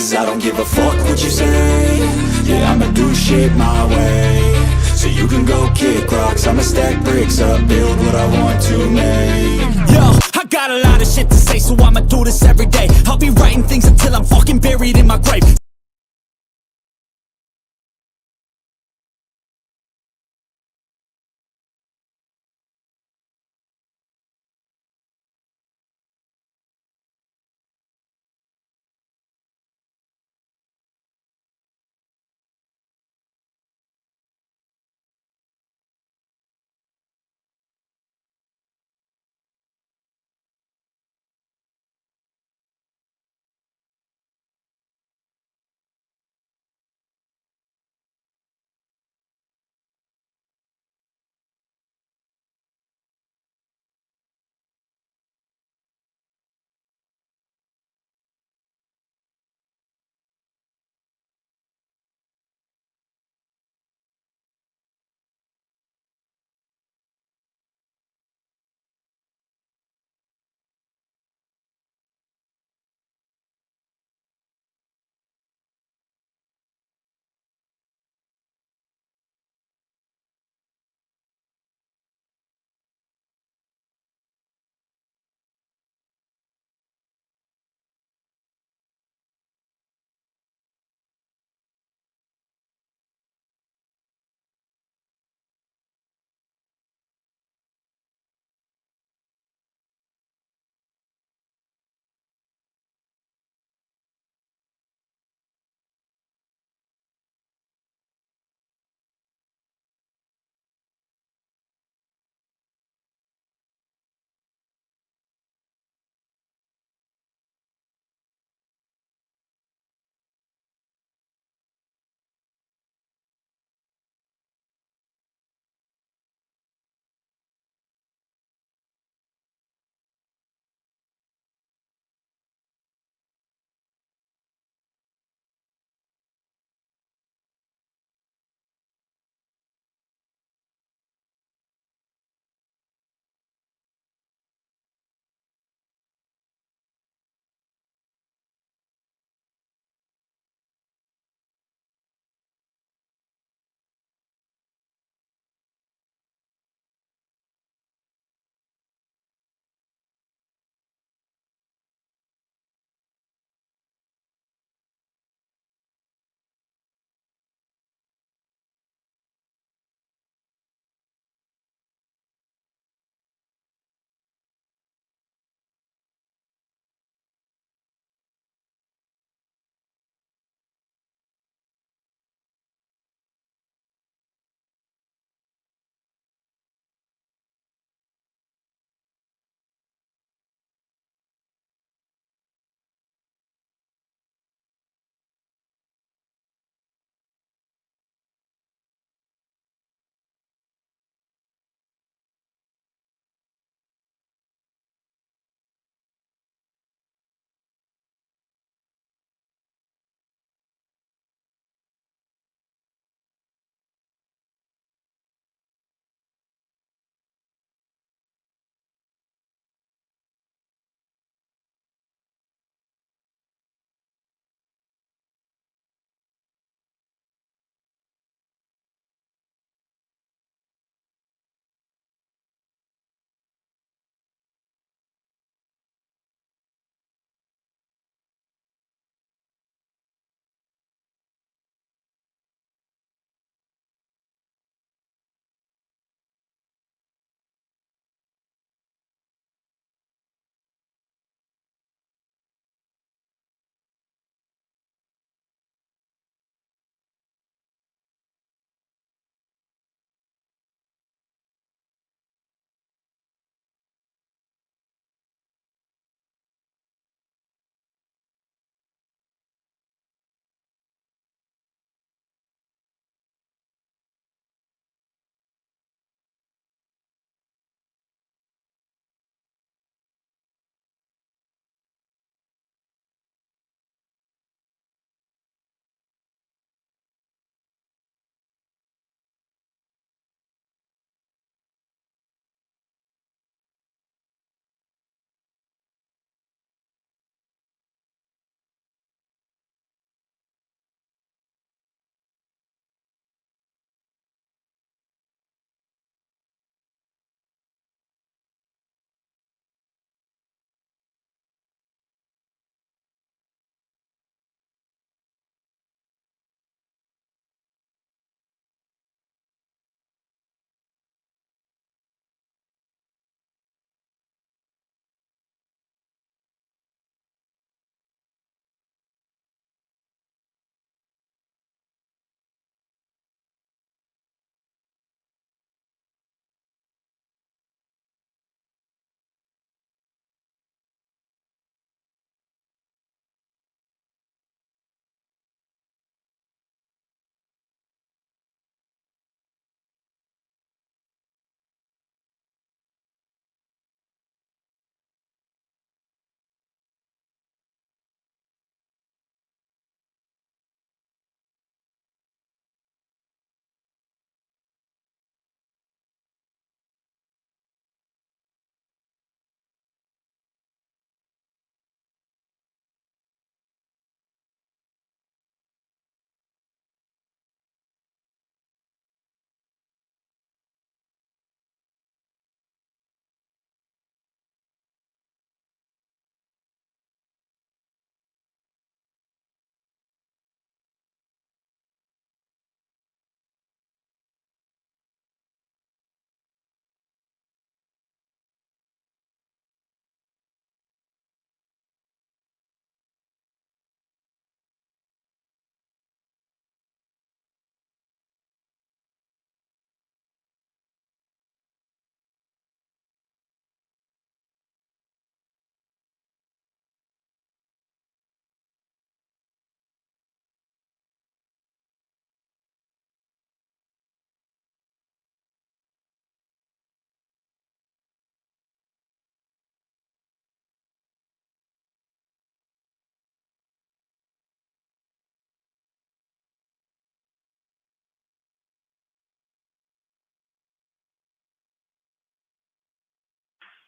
'cause I don't give a fuck what you say. Yeah, I'ma do shit my way. So you can go kick rocks, I'ma stack bricks up, build what I want to make. Yo, I got a lot of shit to say, so I'ma do this every day. I'll be writing things until I'm fucking buried in my grave.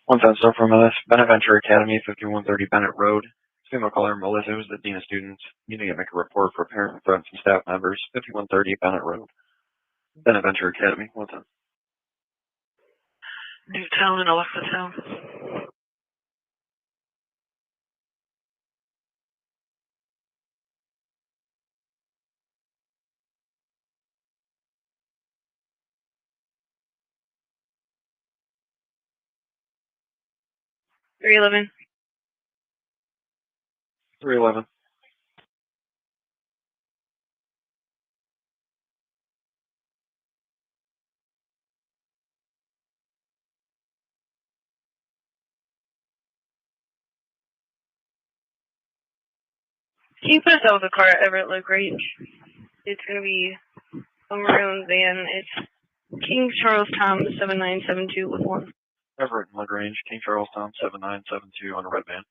One sensor from Beneventure Academy, 5130 Bennett Road. Female caller Melissa, who's the dean of students. Needing to make a report for parent threats and staff members, 5130 Bennett Road. Beneventure Academy, what's up? Newtown and Alexatown. $311. 311. Can you put us out of the car at Everett Lake Range? It's going to be a maroon van. It's King Charles Tom 7972 with 1. Everett Lagrange, King Charles Tom 7972 on a red van.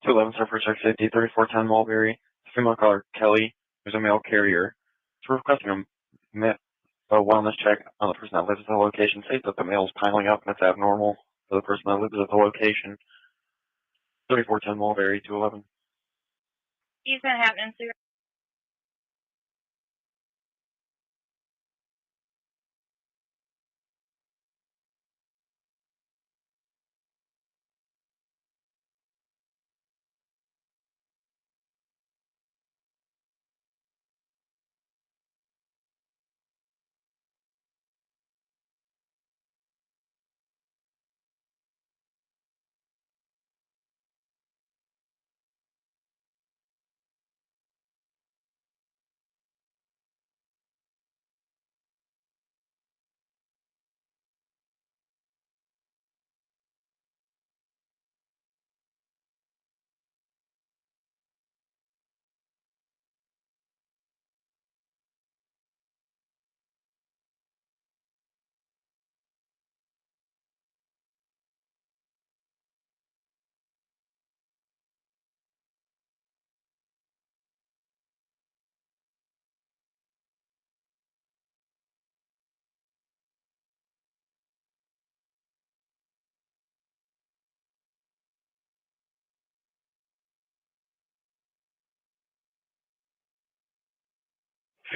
Two 11 for check safety, 3410 Mulberry. Female caller Kelly, who's a male carrier. It's requesting a wellness check on the person that lives at the location. States that the mail is piling up and it's abnormal for the person that lives at the location. 3410 Mulberry, 211. Is that happening, sir?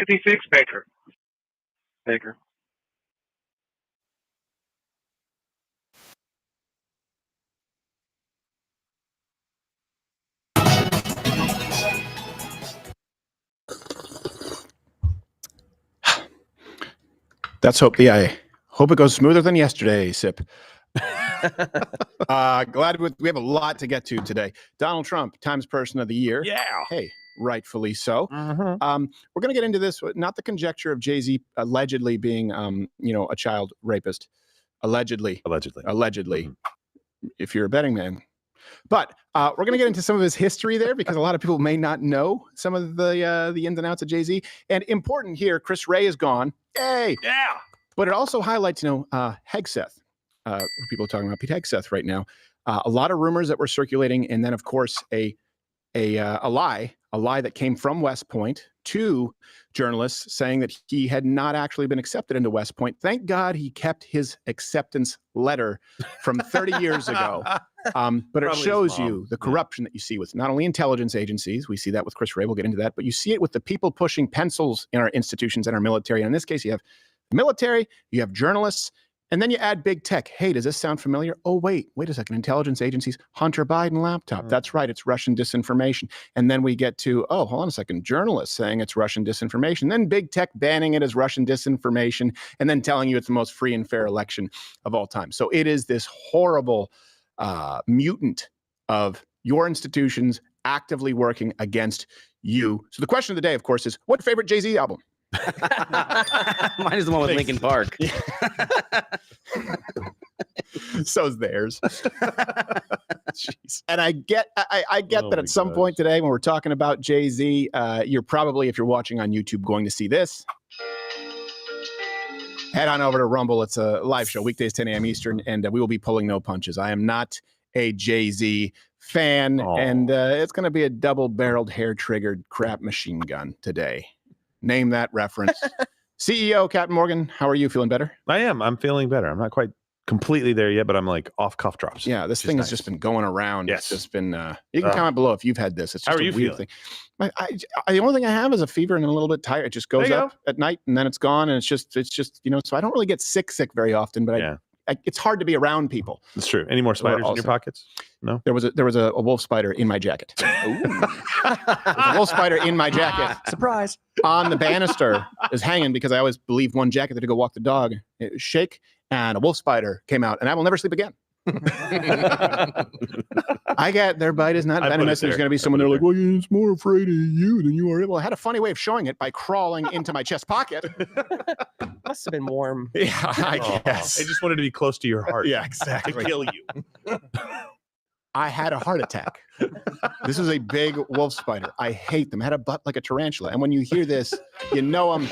$56 Baker. Baker. That's hope. Yeah, I hope it goes smoother than yesterday, Sip. Glad we have a lot to get to today. Donald Trump, Times Person of the Year. Yeah. Hey, rightfully so. Mm-hmm. We're going to get into this, not the conjecture of Jay-Z allegedly being, a child rapist. Allegedly. Allegedly. Mm-hmm. If you're a betting man. But we're going to get into some of his history there because a lot of people may not know some of the ins and outs of Jay-Z. And important here, Chris Ray is gone. Yay! Yeah. But it also highlights, Hegseth. People are talking about Pete Hegseth right now. A lot of rumors that were circulating, and then of course a lie that came from West Point to journalists saying that he had not actually been accepted into West Point. Thank God he kept his acceptance letter from 30 years ago. But it shows you the corruption that you see with not only intelligence agencies, we see that with Chris Ray, we'll get into that, but you see it with the people pushing pencils in our institutions and our military. And in this case, you have military, you have journalists, and then you add big tech. Hey, does this sound familiar? Oh, wait a second. Intelligence agencies, Hunter Biden laptop. That's right. It's Russian disinformation. And then we get to, oh, hold on a second. Journalists saying it's Russian disinformation. Then big tech banning it as Russian disinformation and then telling you it's the most free and fair election of all time. So it is this horrible mutant of your institutions actively working against you. So the question of the day, of course, is what's your favorite Jay-Z album? Mine is the one with Linkin Park. So's theirs. Jeez. And I get that at some point today when we're talking about Jay-Z, you're probably, if you're watching on YouTube, going to see this. Head on over to Rumble. It's a live show, weekdays 10 a.m. Eastern, and we will be pulling no punches. I am not a Jay-Z fan, and it's going to be a double-barreled, hair-triggered crap machine gun today. Name that reference. CEO Captain Morgan, how are you? Feeling better? I am. I'm feeling better. I'm not quite completely there yet, but I'm like off cuff drops. Yeah, this thing has just been going around. Yes. It's just been, you can comment below if you've had this. It's just how are you weird feeling? thing. The only thing I have is a fever and I'm a little bit tired. It just goes up at night and then it's gone. And it's just, so I don't really get sick very often, but it's hard to be around people. It's true. Any more spiders in your pockets? No. There was a wolf spider in my jacket. A wolf spider in my jacket. Surprise. On the banister is hanging because I always leave one jacket there to go walk the dog. It was shake and a wolf spider came out and I will never sleep again. Their bite is not venomous. There's going to be someone there like, well, it's more afraid of you than you are. Well, I had a funny way of showing it by crawling into my chest pocket. Must have been warm. Yeah, I guess. I just wanted to be close to your heart. Yeah, exactly. To kill you. I had a heart attack. This is a big wolf spider. I hate them. Had a butt like a tarantula. And when you hear this, you know him,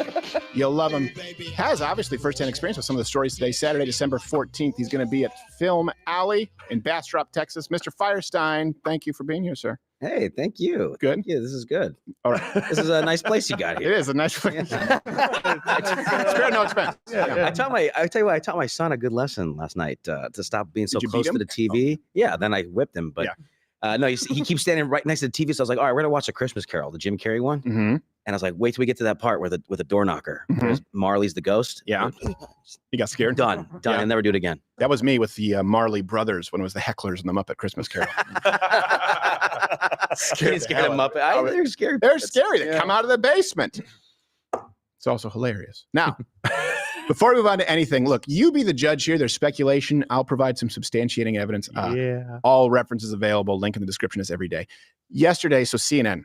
you love him. Has obviously firsthand experience with some of the stories today. Saturday, December 14th, he's going to be at Film Alley in Bastrop, Texas. Mr. Firestein, thank you for being here, sir. Hey, thank you. Good? Yeah, this is good. All right. This is a nice place you got here. It is a nice place. It's fair, no expense. I tell you what, I taught my son a good lesson last night to stop being so you close beat to the TV. Yeah, then I whipped him, but no, he keeps standing right next to the TV. So I was like, all right, we're gonna watch A Christmas Carol, the Jim Carrey one. Mm-hmm. And I was like, wait till we get to that part with a door knocker. There's Marley's the ghost. Yeah. You got scared? Done. Yeah. I'll never do it again. That was me with the Marley brothers when it was the hecklers in the Muppet Christmas Carol. Scared of Muppet. They're scary. They're scary. They come out of the basement. It's also hilarious. Now, before we move on to anything, look, you be the judge here. There's speculation. I'll provide some substantiating evidence. All references available. Link in the description is every day. Yesterday, so CNN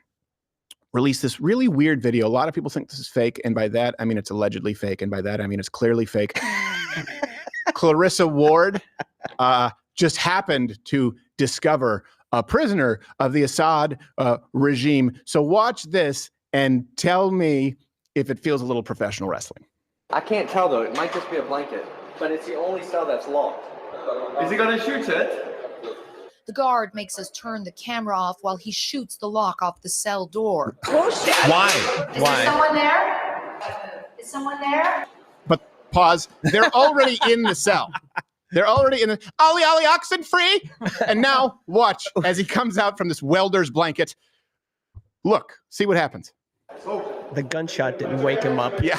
released this really weird video. A lot of people think this is fake. And by that, I mean it's allegedly fake. And by that, I mean it's clearly fake. Clarissa Ward just happened to discover a prisoner of the Assad regime. So watch this and tell me if it feels a little professional wrestling. I can't tell though. It might just be a blanket. But it's the only cell that's locked. Is he going to shoot it? The guard makes us turn the camera off while he shoots the lock off the cell door. Bullshit. Why? Is there someone there? Is someone there? But pause. They're already in the cell. They're already in the Ollie oxen free. And now watch as he comes out from this welder's blanket. Look, see what happens. The gunshot didn't wake him up. Yeah.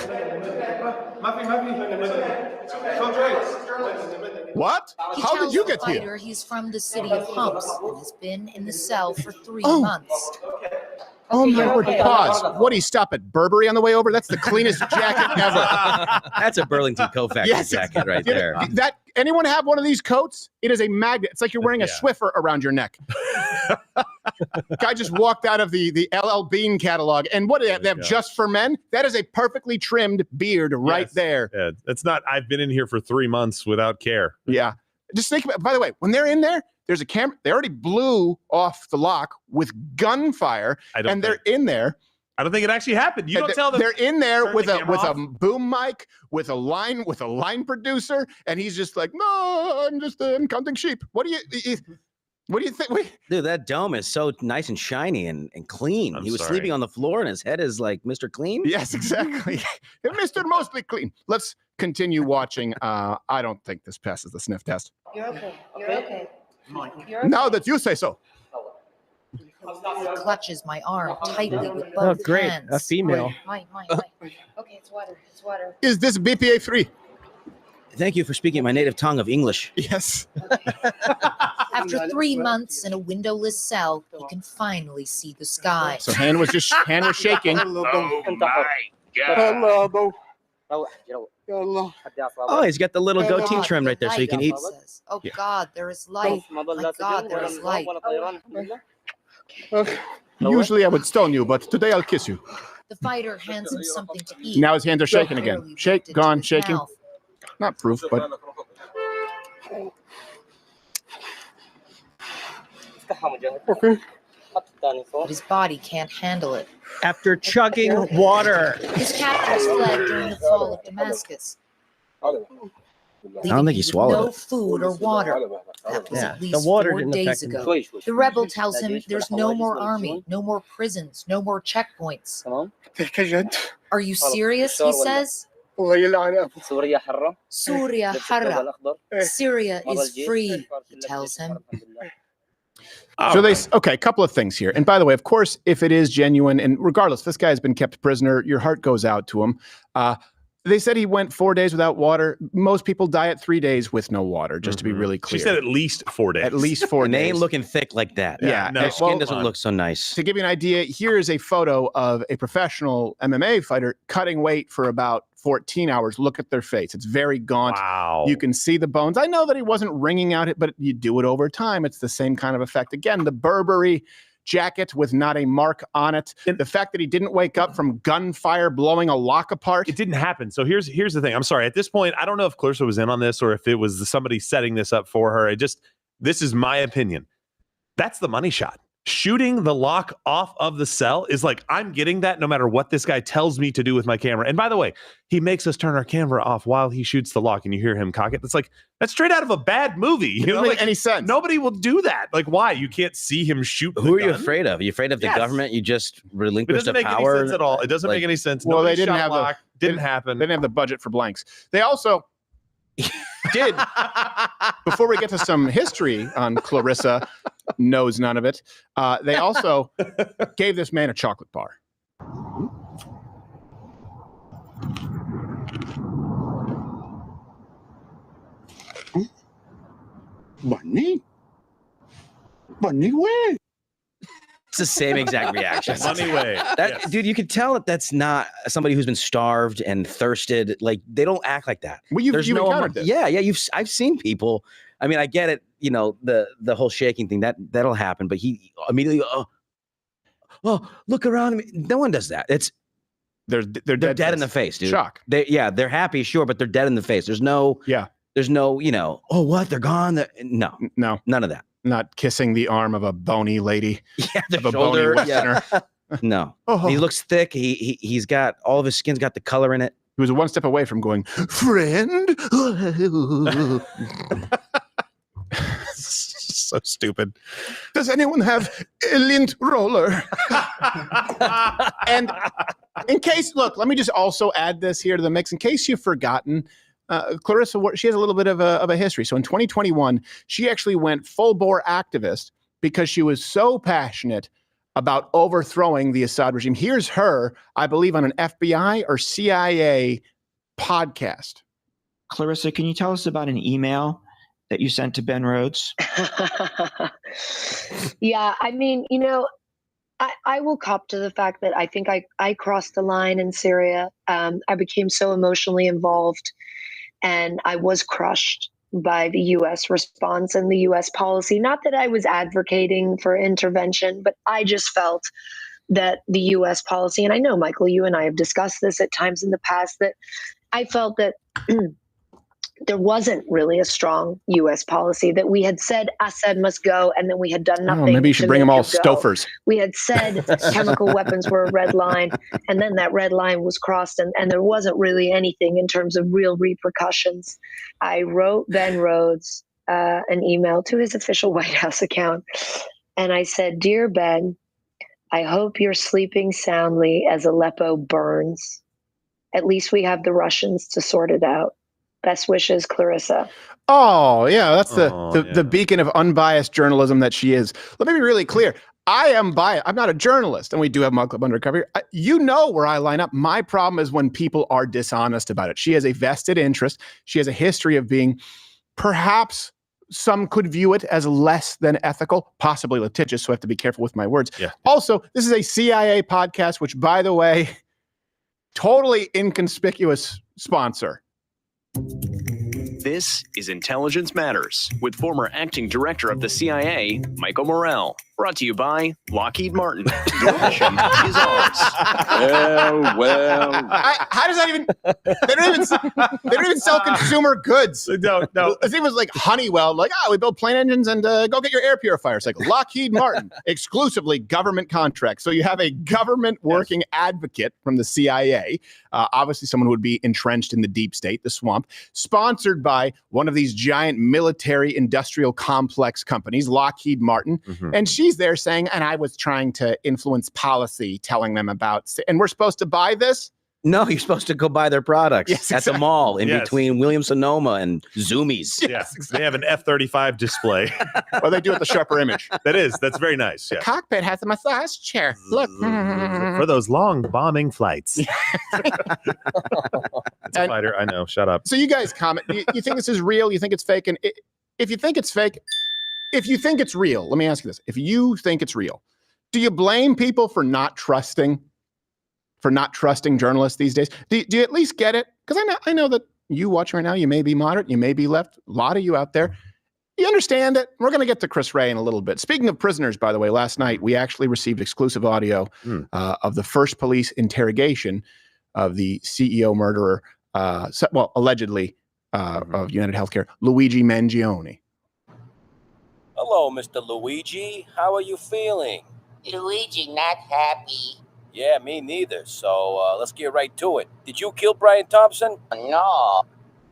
What? He How tells did you the get here? fighter he's from the city of Humps and has been in the cell for 3 Oh. months. Oh my word! Pause. What do you stop at Burberry on the way over? That's the cleanest jacket ever. That's a Burlington Co-Factory jacket right there. That anyone have one of these coats? It is a magnet. It's like you're wearing a Swiffer around your neck. Guy just walked out of the LL Bean catalog, and what do they have just for men? That is a perfectly trimmed beard right there. Yeah, it's not. I've been in here for 3 months without care. Yeah. Just think about, by the way, when they're in there, there's a camera. They already blew off the lock with gunfire, and they're in there. I don't think it actually happened. You don't tell them. They're in there with a off. boom mic, with a line producer, and he's just like, no, I'm counting sheep. What do you think? Dude, that dome is so nice and shiny and clean. He was sleeping on the floor, and his head is like Mr. Clean. Yes, exactly. Mr. Mostly Clean. Let's continue watching. I don't think this passes the sniff test. You're okay. You're okay. Now that you say so. He clutches my arm tightly with both great. hands. A female. Mine. Okay, it's water. It's water. Is this BPA free? Thank you for speaking my native tongue of English. Yes. After 3 months in a windowless cell, he can finally see the sky. So hand was shaking. Oh, he's got the little goatee God, trim right there, so you can eat. says, oh God, there is light. My God, there is light. Usually I would stone you, but today I'll kiss you. The fighter hands him something to eat. Now his hands are shaking again. Barely Shake, dipped gone, into his shaking. mouth. Not proof, but But his body can't handle it. After chugging water. His captors fled during the fall of Damascus. I don't think he swallowed no it. food or water. That was Yeah, at the least water 4 didn't days affect him. ago. The rebel tells him there's no more army, no more prisons, no more checkpoints. Are you serious? He says. Surya Harra. Syria is free, he tells him. so a couple of things here. And by the way, of course, if it is genuine, and regardless, this guy has been kept prisoner, your heart goes out to him. They said he went 4 days without water. Most people die at 3 days with no water, just to be really clear. She said at least 4 days. At least 4 And days. they ain't looking thick like that. Yeah, Their skin doesn't look so nice. To give you an idea, here is a photo of a professional MMA fighter cutting weight for about 14 hours. Look at their face. It's very gaunt. Wow. You can see the bones. I know that he wasn't wringing out it, but you do it over time. It's the same kind of effect. Again, the Burberry jacket with not a mark on it. The fact that he didn't wake up from gunfire blowing a lock apart. It didn't happen. So here's the thing. I'm sorry. At this point, I don't know if Clarissa was in on this or if it was somebody setting this up for her. This is my opinion. That's the money shot. Shooting the lock off of the cell is like, I'm getting that no matter what this guy tells me to do with my camera. And by the way, he makes us turn our camera off while he shoots the lock and you hear him cock it. It's like, that's straight out of a bad movie. It doesn't make any sense. Nobody will do that. Like, why? You can't see him shoot the Who are gun? you afraid of? Are you afraid of the government? You just It relinquished doesn't the make power? any sense at all. It doesn't make any sense. Well, Nobody they didn't shot have lock. Didn't happen. They didn't have the budget for blanks. They also did, before we get to some history on Clarissa, knows none of it. They also gave this man a chocolate bar. Bunny way. It's the same exact reaction. Money way. Yes. Dude, you could tell that that's not somebody who's been starved and thirsted. Like, they don't act like that. Well, you've encountered this. Yeah. I've seen people. I mean, I get it. You know, the whole shaking thing that'll happen. But he immediately, oh, look around me. No one does that. They're dead in the face, dude. Shock. They're happy, sure, but they're dead in the face. There's no, oh, what? They're gone. No, none of that. Not kissing the arm of a bony lady. Yeah, the of a shoulder. bony Westerner. No. Oh. He looks thick. He's got all of his skin's got the color in it. He was one step away from going, friend. So stupid. Does anyone have a lint roller? And in case, look, let me just also add this here to the mix. In case you've forgotten, Clarissa, she has a little bit of a history. So in 2021, she actually went full-bore activist because she was so passionate about overthrowing the Assad regime. Here's her, I believe, on an FBI or CIA podcast. Clarissa, can you tell us about an email that you sent to Ben Rhodes? Yeah, I mean, I will cop to the fact that I think I crossed the line in Syria. I became so emotionally involved, and I was crushed by the U.S. response and the U.S. policy. Not that I was advocating for intervention, but I just felt that the U.S. policy, and I know, Michael, you and I have discussed this at times in the past, that I felt that there wasn't really a strong U.S. policy, that we had said Assad must go, and then we had done nothing. Maybe you should bring them all Stofers. We had said chemical weapons were a red line, and then that red line was crossed, and there wasn't really anything in terms of real repercussions. I wrote Ben Rhodes an email to his official White House account, and I said, "Dear Ben, I hope you're sleeping soundly as Aleppo burns. At least we have the Russians to sort it out. Best wishes, Clarissa." Oh, yeah, that's the beacon of unbiased journalism that she is. Let me be really clear. I am biased. I'm not a journalist, and we do have Mug Club Undercover. You know where I line up. My problem is when people are dishonest about it. She has a vested interest. She has a history of being, perhaps some could view it as less than ethical, possibly litigious, so I have to be careful with my words. Yeah. Also, this is a CIA podcast, which, by the way, totally inconspicuous sponsor. This is Intelligence Matters with former acting director of the CIA, Michael Morrell. Brought to you by Lockheed Martin. Your mission is ours. Well. How does that even? They don't even sell consumer goods. No. It was like Honeywell, like, we build plane engines and go get your air purifier. It's like Lockheed Martin, exclusively government contracts. So you have a government working advocate from the CIA, obviously someone who would be entrenched in the deep state, the swamp, sponsored by one of these giant military industrial complex companies, Lockheed Martin. Mm-hmm. And she's there saying, and I was trying to influence policy, telling them about, and we're supposed to buy this? No, you're supposed to go buy their products at the mall in Yes. between Williams-Sonoma and Zoomies. Yes, they have an F-35 display. Or they do it the sharper image. That's very nice. The Yeah. cockpit has a massage chair. Look. For those long bombing flights. It's a fighter. I know. Shut up. So you guys comment. You think this is real? You think it's fake? And if you think it's fake, if you think it's real, let me ask you this. If you think it's real, do you blame people for not trusting journalists these days? Do you at least get it? Because I know that you watch right now, you may be moderate, you may be left. A lot of you out there, you understand it. We're going to get to Chris Wray in a little bit. Speaking of prisoners, by the way, last night we actually received exclusive audio of the first police interrogation of the CEO murderer, allegedly of United Healthcare, Luigi Mangione. Hello, Mr. Luigi. How are you feeling? Luigi, not happy. Yeah, me neither. So let's get right to it. Did you kill Brian Thompson? No.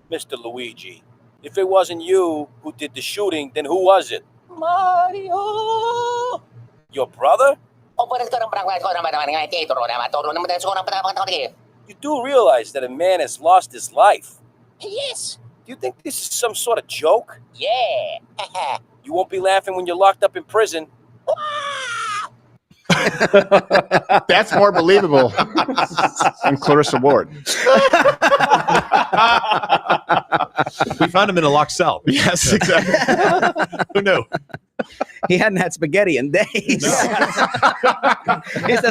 Mr. Luigi, if it wasn't you who did the shooting, then who was it? Mario. Your brother? Yes. You do realize that a man has lost his life. Do you think this is some sort of joke? Yeah. You won't be laughing when you're locked up in prison. That's more believable than Clarissa Ward. We found him in a locked cell. Yes, exactly. Who knew? He hadn't had spaghetti in days. He said,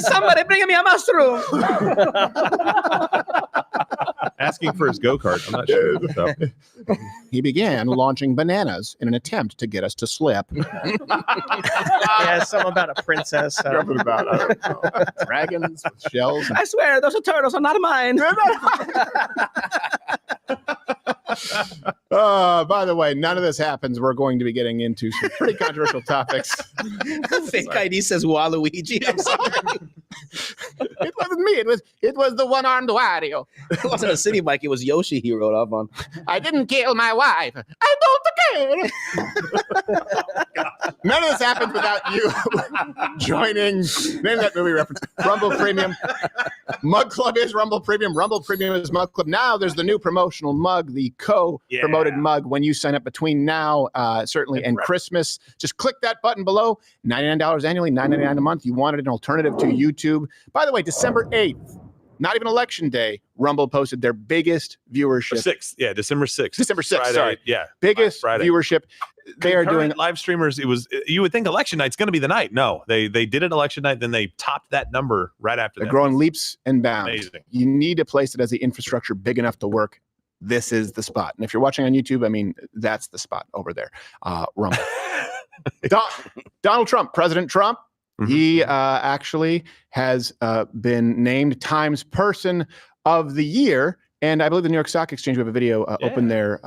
"Somebody bring me a mushroom." Asking for his go-kart. I'm not sure. So. He began launching bananas in an attempt to get us to slip. Yeah, something about a princess. Something about, I don't know, dragons with shells. I swear, those are turtles are not mine. By the way, none of this happens. We're going to be getting into some pretty controversial topics. Fake ID says Waluigi. I'm sorry. It wasn't me. It was the one-armed Wario. It wasn't a city bike. It was Yoshi he rode up on. I didn't kill my wife. I don't care. None of this happens without you joining. Name that movie reference. Rumble Premium. Mug Club is Rumble Premium. Rumble Premium is Mug Club. Now there's the new promotional mug, the co-promoted mug. When you sign up between now, certainly, and Christmas, just click that button below. $99 annually, $9.99 a month. You wanted an alternative to YouTube. By the way, December 8th, not even election day, Rumble posted their biggest viewership. 6th. Yeah, December 6th. December 6th, Friday, sorry. Yeah. Biggest viewership. They are doing live streamers. You would think election night's going to be the night. No, they did it election night. Then they topped that number right after that. They're growing leaps and bounds. Amazing. You need a place that has the infrastructure big enough to work. This is the spot. And if you're watching on YouTube, I mean, that's the spot over there. Rumble. Donald Trump, President Trump, he actually has been named Times Person of the Year And I believe the New York Stock Exchange, we have a video open their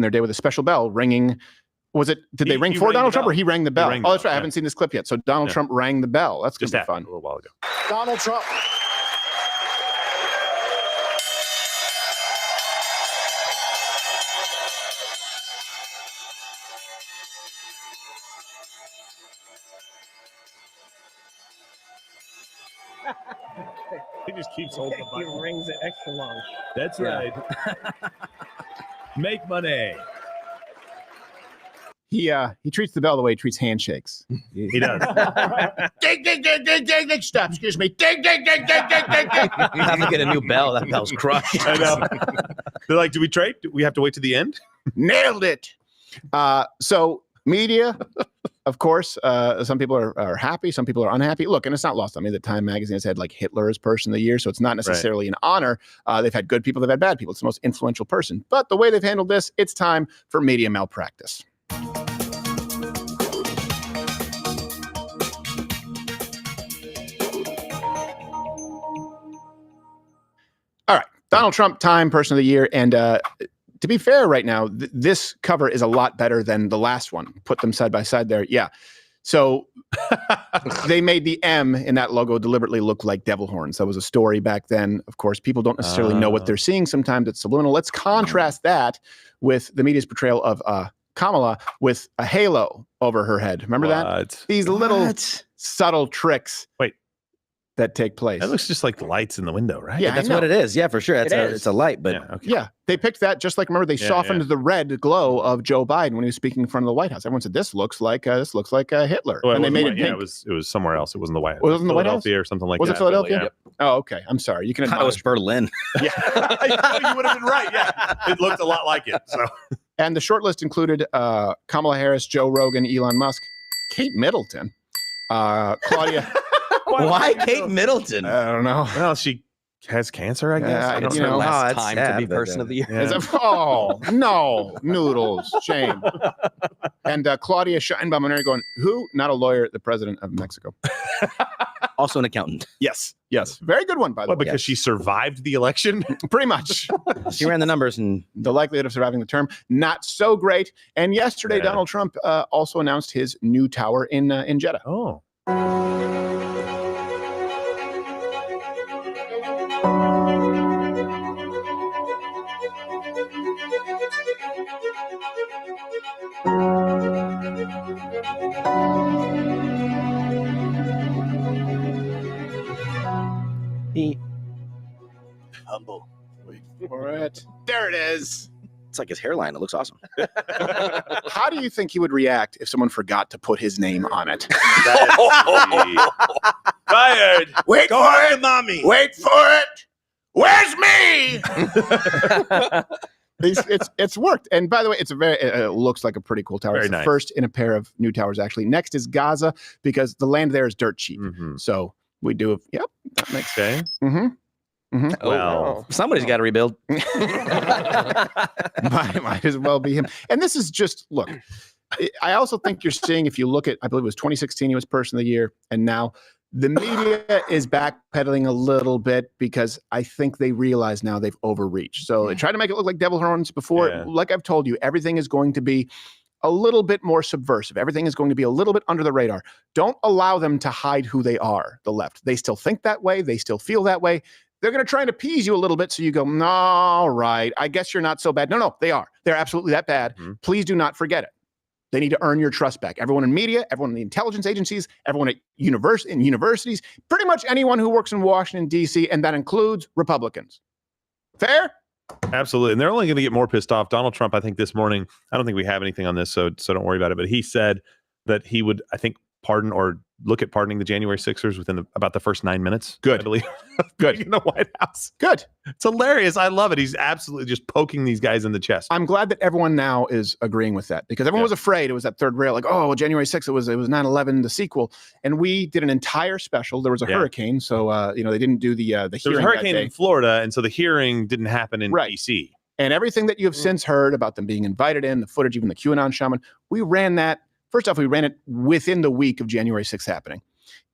day with a special bell ringing. Did they ring for Donald Trump or he rang the bell? Oh, that's right. I haven't seen this clip yet. So Donald Trump rang the bell. That's going to be fun. A little while ago. Donald Trump. He just keeps holding the button. He rings it extra long. That's right. Make money. He treats the bell the way he treats handshakes. He does. Ding, ding, ding, ding, ding, ding. Stop. Excuse me. Ding, ding, ding, ding, ding, ding, ding. You have to get a new bell. That bell's crushed. I know. They're like, do we trade? Do we have to wait to the end? Nailed it. So media, of course, some people are happy. Some people are unhappy. Look, and it's not lost on me that Time Magazine has had like Hitler as Person of the Year. So it's not necessarily an honor. They've had good people. They've had bad people. It's the most influential person. But the way they've handled this, it's time for media malpractice. All right. Donald Trump, Time Person of the Year. And to be fair right now, this cover is a lot better than the last one. Put them side by side there. Yeah. So they made the M in that logo deliberately look like devil horns. That was a story back then. Of course, people don't necessarily know what they're seeing. Sometimes it's subliminal. Let's contrast that with the media's portrayal of Kamala with a halo over her head. Remember that? These little subtle tricks. Wait. That take place. That looks just like the lights in the window, right? Yeah, that's what it is. Yeah, for sure. It's a light, but yeah, they picked that just like remember they softened the red glow of Joe Biden when he was speaking in front of the White House. Everyone said this looks like Hitler, Well, and they made it. Yeah, it was somewhere else. It wasn't the White House. Well, it wasn't the White House? Philadelphia or something like was that. Was it Philadelphia? Yep. Oh, okay. I'm sorry. You can. I was Berlin. Yeah, you would have been right. Yeah, it looked a lot like it. So, and the short list included Kamala Harris, Joe Rogan, Elon Musk, Kate Middleton, Claudia. Why Kate Middleton? I don't know. Well, she has cancer, I guess. It's her last time to be Person of the Year. Yeah. Oh, no. Noodles. Shame. And Claudia Sheinbaum and going, who? Not a lawyer, the president of Mexico. Also an accountant. Yes. Very good one, by the way. Because she survived the election? Pretty much. She ran the numbers and the likelihood of surviving the term, not so great. And yesterday, Donald Trump also announced his new tower in Jeddah. Oh. Humble. Wait for it. There it is. It's like his hairline. It looks awesome. How do you think he would react if someone forgot to put his name on it? Fired. Wait Go for home it, to mommy. Wait for it. Where's me? It's worked. And by the way, it looks like a pretty cool tower. Very it's the nice. first in a pair of new towers, actually. Next is Gaza because the land there is dirt cheap. Mm-hmm. So we do. Yep. That makes sense. Mm-hmm. Oh, Well, somebody's got to rebuild. might as well be him. And this is just, look, I also think you're seeing, if you look at, I believe it was 2016, he was Person of the Year. And now the media is backpedaling a little bit because I think they realize now they've overreached. So they tried to make it look like devil horns before. Yeah. Like I've told you, everything is going to be a little bit more subversive. Everything is going to be a little bit under the radar. Don't allow them to hide who they are, the left. They still think that way. They still feel that way. They're going to try and appease you a little bit so you go, no, all right, I guess you're not so bad. No, they are. They're absolutely that bad. Mm-hmm. Please do not forget it. They need to earn your trust back. Everyone in media, everyone in the intelligence agencies, everyone at universities, pretty much anyone who works in Washington, D.C., and that includes Republicans. Fair? Absolutely. And they're only going to get more pissed off. Donald Trump, I think this morning, I don't think we have anything on this, so don't worry about it. But he said that he would, I think, pardon or look at pardoning the January 6ers within about the first 9 minutes. Good. I believe. Good. In the White House. Good. It's hilarious. I love it. He's absolutely just poking these guys in the chest. I'm glad that everyone now is agreeing with that because everyone was afraid it was that third rail, like, oh, well, January 6th, it was 9/11, the sequel. And we did an entire special. There was a hurricane, so they didn't do the hearing. There was a hurricane that day. in Florida, and so the hearing didn't happen in DC. And everything that you have since heard about them being invited in, the footage, even the QAnon shaman, we ran that. First off, we ran it within the week of January 6th happening.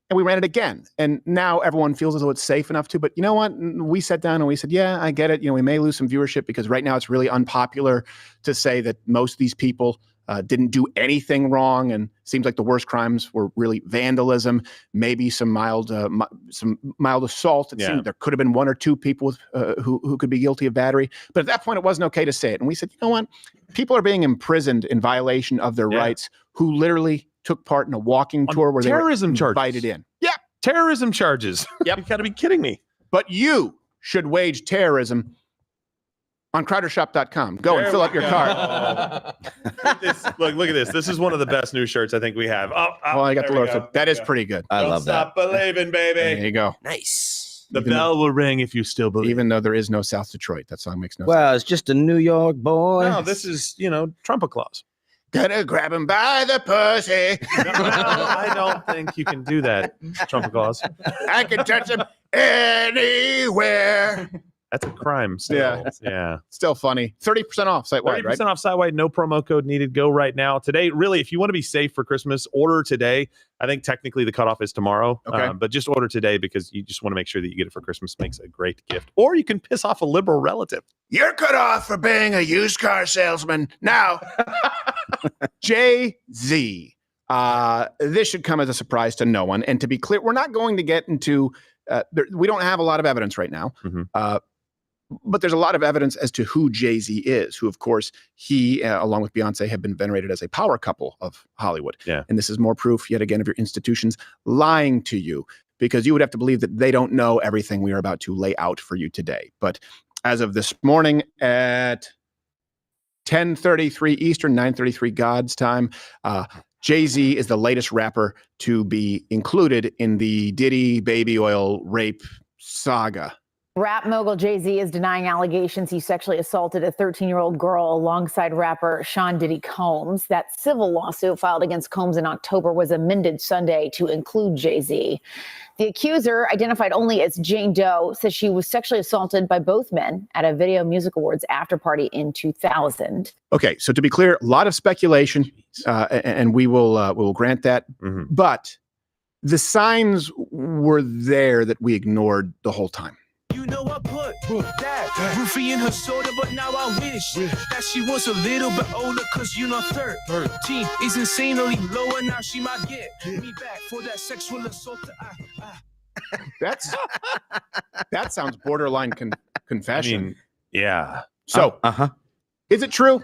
and we ran it again. And now everyone feels as though it's safe enough to. But you know what? We sat down and we said, yeah, I get it. We may lose some viewership because right now it's really unpopular to say that most of these people didn't do anything wrong, and seems like the worst crimes were really vandalism, maybe some mild assault. It seemed there could have been one or two people who could be guilty of battery, but at that point it wasn't okay to say it. And we said, you know what? People are being imprisoned in violation of their rights who literally took part in a walking tour where terrorism they were invited in. Yeah, terrorism charges. Yep, you got to be kidding me. But you should wage terrorism on CrowderShop.com. Go and fill up your cart. Look at this. This is one of the best new shirts I think we have. I got the logo. That is pretty good. I love that. Stop believing, baby. There you go. Nice. The bell will ring if you still believe. Even though there is no South Detroit. That song makes no sense. Well, it's just a New York boy. No, this is, trumpet claws. Gotta grab him by the pussy. No, I don't think you can do that, trumpet claws. I can touch him anywhere. That's a crime still. Yeah. Still funny. 30% off site-wide, right? 30% off site-wide. No promo code needed. Go right now. Today, really, if you want to be safe for Christmas, order today. I think technically the cutoff is tomorrow. Okay. But just order today because you just want to make sure that you get it for Christmas. Makes a great gift. Or you can piss off a liberal relative. You're cut off for being a used car salesman. Now, Jay-Z. This should come as a surprise to no one. And to be clear, we're not going to get into... we don't have a lot of evidence right now. But there's a lot of evidence as to who Jay-Z is, who, of course, he, along with Beyonce, have been venerated as a power couple of Hollywood. Yeah. And this is more proof, yet again, of your institutions lying to you, because you would have to believe that they don't know everything we are about to lay out for you today. But as of this morning at 10:33 Eastern, 9:33 God's time, Jay-Z is the latest rapper to be included in the Diddy baby oil rape saga. Rap mogul Jay-Z is denying allegations he sexually assaulted a 13-year-old girl alongside rapper Sean Diddy Combs. That civil lawsuit filed against Combs in October was amended Sunday to include Jay-Z. The accuser, identified only as Jane Doe, says she was sexually assaulted by both men at a Video Music Awards after party in 2000. Okay, so to be clear, a lot of speculation, and we will grant that. But the signs were there that we ignored the whole time. You know I put that roofie in her soda, but now I wish that she was a little bit older, cause 13 is insanely lower. Now she might get me back for that sexual assault. That sounds borderline confession. I mean, yeah. So, is it true?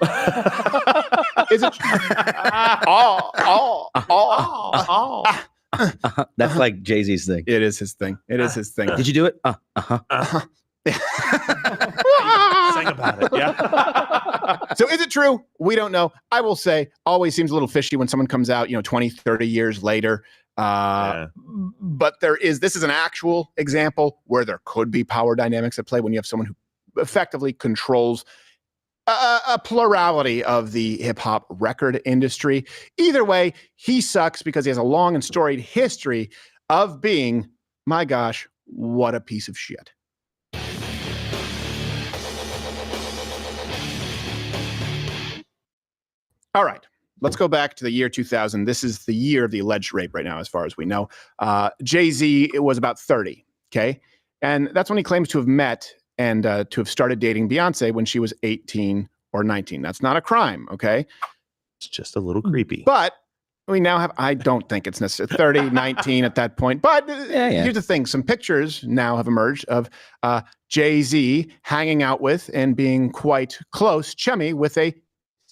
Is it? That's like Jay-Z's thing. It is his thing. It is his thing. Did you do it? Sing about it. Yeah. So is it true? We don't know. I will say, always seems a little fishy when someone comes out, 20, 30 years later. But this is an actual example where there could be power dynamics at play when you have someone who effectively controls a plurality of the hip hop record industry. Either way, he sucks because he has a long and storied history of being, my gosh, what a piece of shit. All right, let's go back to the year 2000. This is the year of the alleged rape right now, as far as we know. Jay-Z was about 30, okay? And that's when he claims to have met and to have started dating Beyonce when she was 18 or 19. That's not a crime, okay? It's just a little creepy. But we now have, I don't think it's necessarily 30, 19 at that point. But here's the thing. Some pictures now have emerged of Jay-Z hanging out with and being quite close, chummy, with a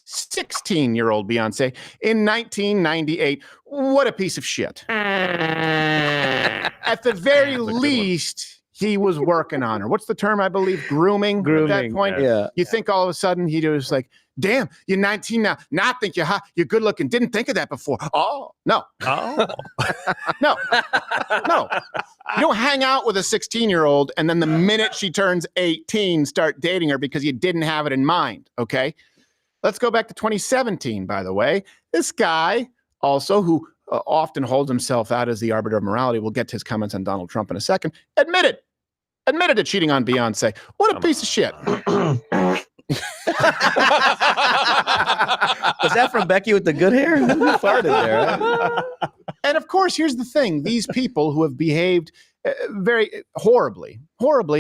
16-year-old Beyonce in 1998. What a piece of shit. At the very least, he was working on her. What's the term, I believe? Grooming at that point? Yeah. You think all of a sudden he was like, damn, you're 19 now. Now I think you're hot. You're good looking. Didn't think of that before. Oh, no. Oh. No. You don't hang out with a 16-year-old and then the minute she turns 18, start dating her because you didn't have it in mind, okay? Let's go back to 2017, by the way. This guy also, who often holds himself out as the arbiter of morality, we'll get to his comments on Donald Trump in a second, admitted to cheating on Beyonce. What a piece of shit. Was that from Becky with the good hair? Who farted there? And of course, here's the thing. These people who have behaved very horribly,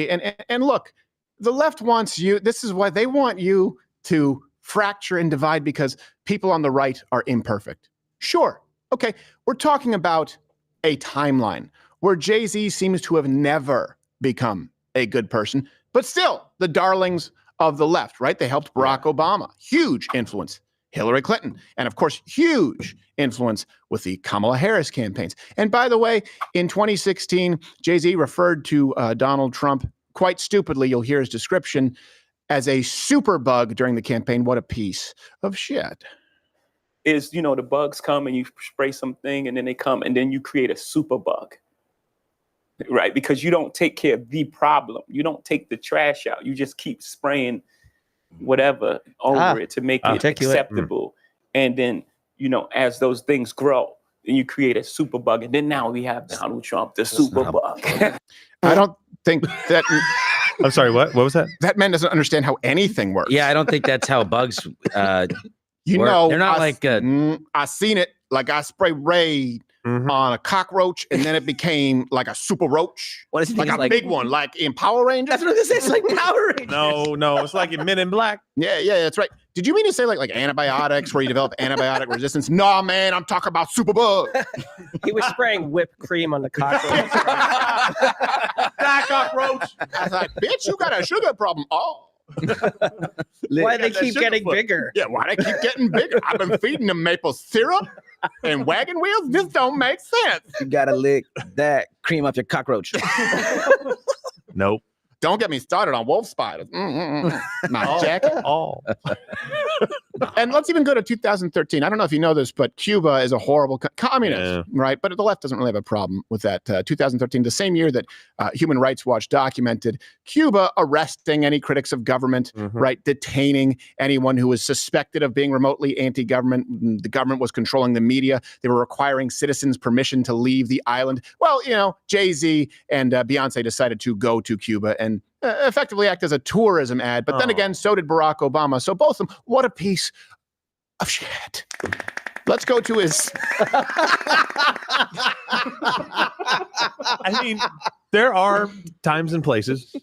and look, the left wants you, this is why they want you to fracture and divide, because people on the right are imperfect. Sure. Okay. We're talking about a timeline where Jay-Z seems to have never become a good person, but still the darlings of the left, right? They helped Barack Obama, huge influence. Hillary Clinton, and of course, huge influence with the Kamala Harris campaigns. And by the way, in 2016, Jay-Z referred to Donald Trump quite stupidly, you'll hear his description, as a superbug during the campaign. What a piece of shit. Is, the bugs come and you spray something and then they come and then you create a super bug, right? Because you don't take care of the problem. You don't take the trash out. You just keep spraying whatever over it to make it acceptable. And then, as those things grow, then you create a super bug. And then now we have Donald Trump, the super bug. I don't think that... I'm sorry, what was that? That man doesn't understand how anything works. Yeah, I don't think that's how bugs work. They're not I seen it, like I spray Raid on a cockroach, and then it became like a super roach. What is it? Like a big one, like in Power Rangers? That's what I was gonna say. It's like Power Rangers. No, it's like in Men in Black. Yeah, that's right. Did you mean to say like antibiotics, where you develop antibiotic resistance? No, man, I'm talking about superbug. He was spraying whipped cream on the cockroach. That cockroach. I was like, bitch, you got a sugar problem. Oh. Why they keep getting bigger? Yeah, why they keep getting bigger? I've been feeding them maple syrup and wagon wheels. This don't make sense. You gotta lick that cream off your cockroach. Nope. Don't get me started on wolf spiders. My jacket. And let's even go to 2013. I don't know if you know this, but Cuba is a horrible communist, right? But the left doesn't really have a problem with that. 2013, the same year that Human Rights Watch documented Cuba arresting any critics of government, right? Detaining anyone who was suspected of being remotely anti-government. The government was controlling the media. They were requiring citizens permission to leave the island. Well, Jay-Z and Beyonce decided to go to Cuba and effectively act as a tourism ad. But then again, so did Barack Obama. So both of them, what a piece of shit. Let's go to his... I mean, there are times and places.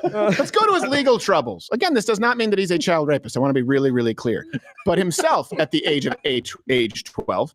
Let's go to his legal troubles. Again, this does not mean that he's a child rapist. I want to be really, really clear. But himself, at the age of age 12,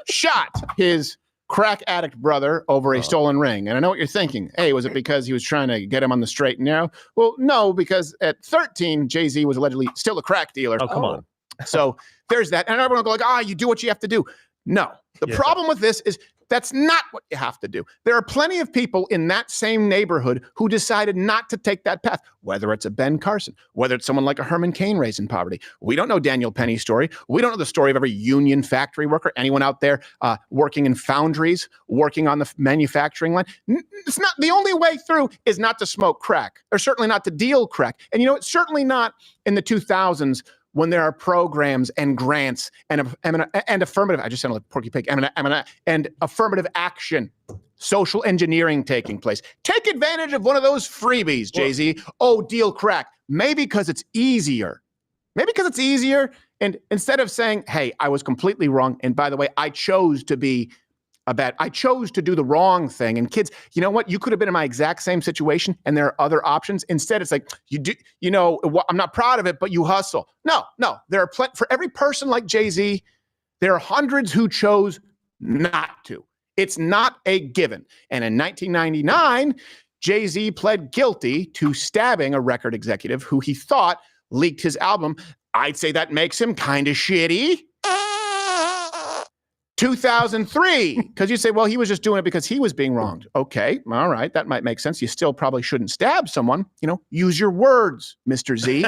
shot his crack addict brother over a stolen ring. And I know what you're thinking. Hey, was it because he was trying to get him on the straight and narrow? Well, no, because at 13, Jay-Z was allegedly still a crack dealer. Oh, come on. So there's that. And everyone will go like, you do what you have to do. No. The problem with this is that's not what you have to do. There are plenty of people in that same neighborhood who decided not to take that path, whether it's a Ben Carson, whether it's someone like a Herman Cain raised in poverty. We don't know Daniel Penny's story. We don't know the story of every union factory worker, anyone out there working in foundries, working on the manufacturing line. It's not, the only way through is not to smoke crack, or certainly not to deal crack. And it's certainly not in the 2000s when there are programs and grants and affirmative, I just sounded like Porky Pig, and affirmative action, social engineering taking place. Take advantage of one of those freebies, Jay-Z. Deal crack. Maybe because it's easier. And instead of saying, hey, I was completely wrong. And by the way, I chose to do the wrong thing. And kids, you know what? You could have been in my exact same situation and there are other options. Instead, it's like, I'm not proud of it, but you hustle. No, there are for every person like Jay-Z, there are hundreds who chose not to. It's not a given. And in 1999, Jay-Z pled guilty to stabbing a record executive who he thought leaked his album. I'd say that makes him kind of shitty. 2003, because you say, well, he was just doing it because he was being wronged. Okay, all right, that might make sense. You still probably shouldn't stab someone. Use your words, Mr. Z.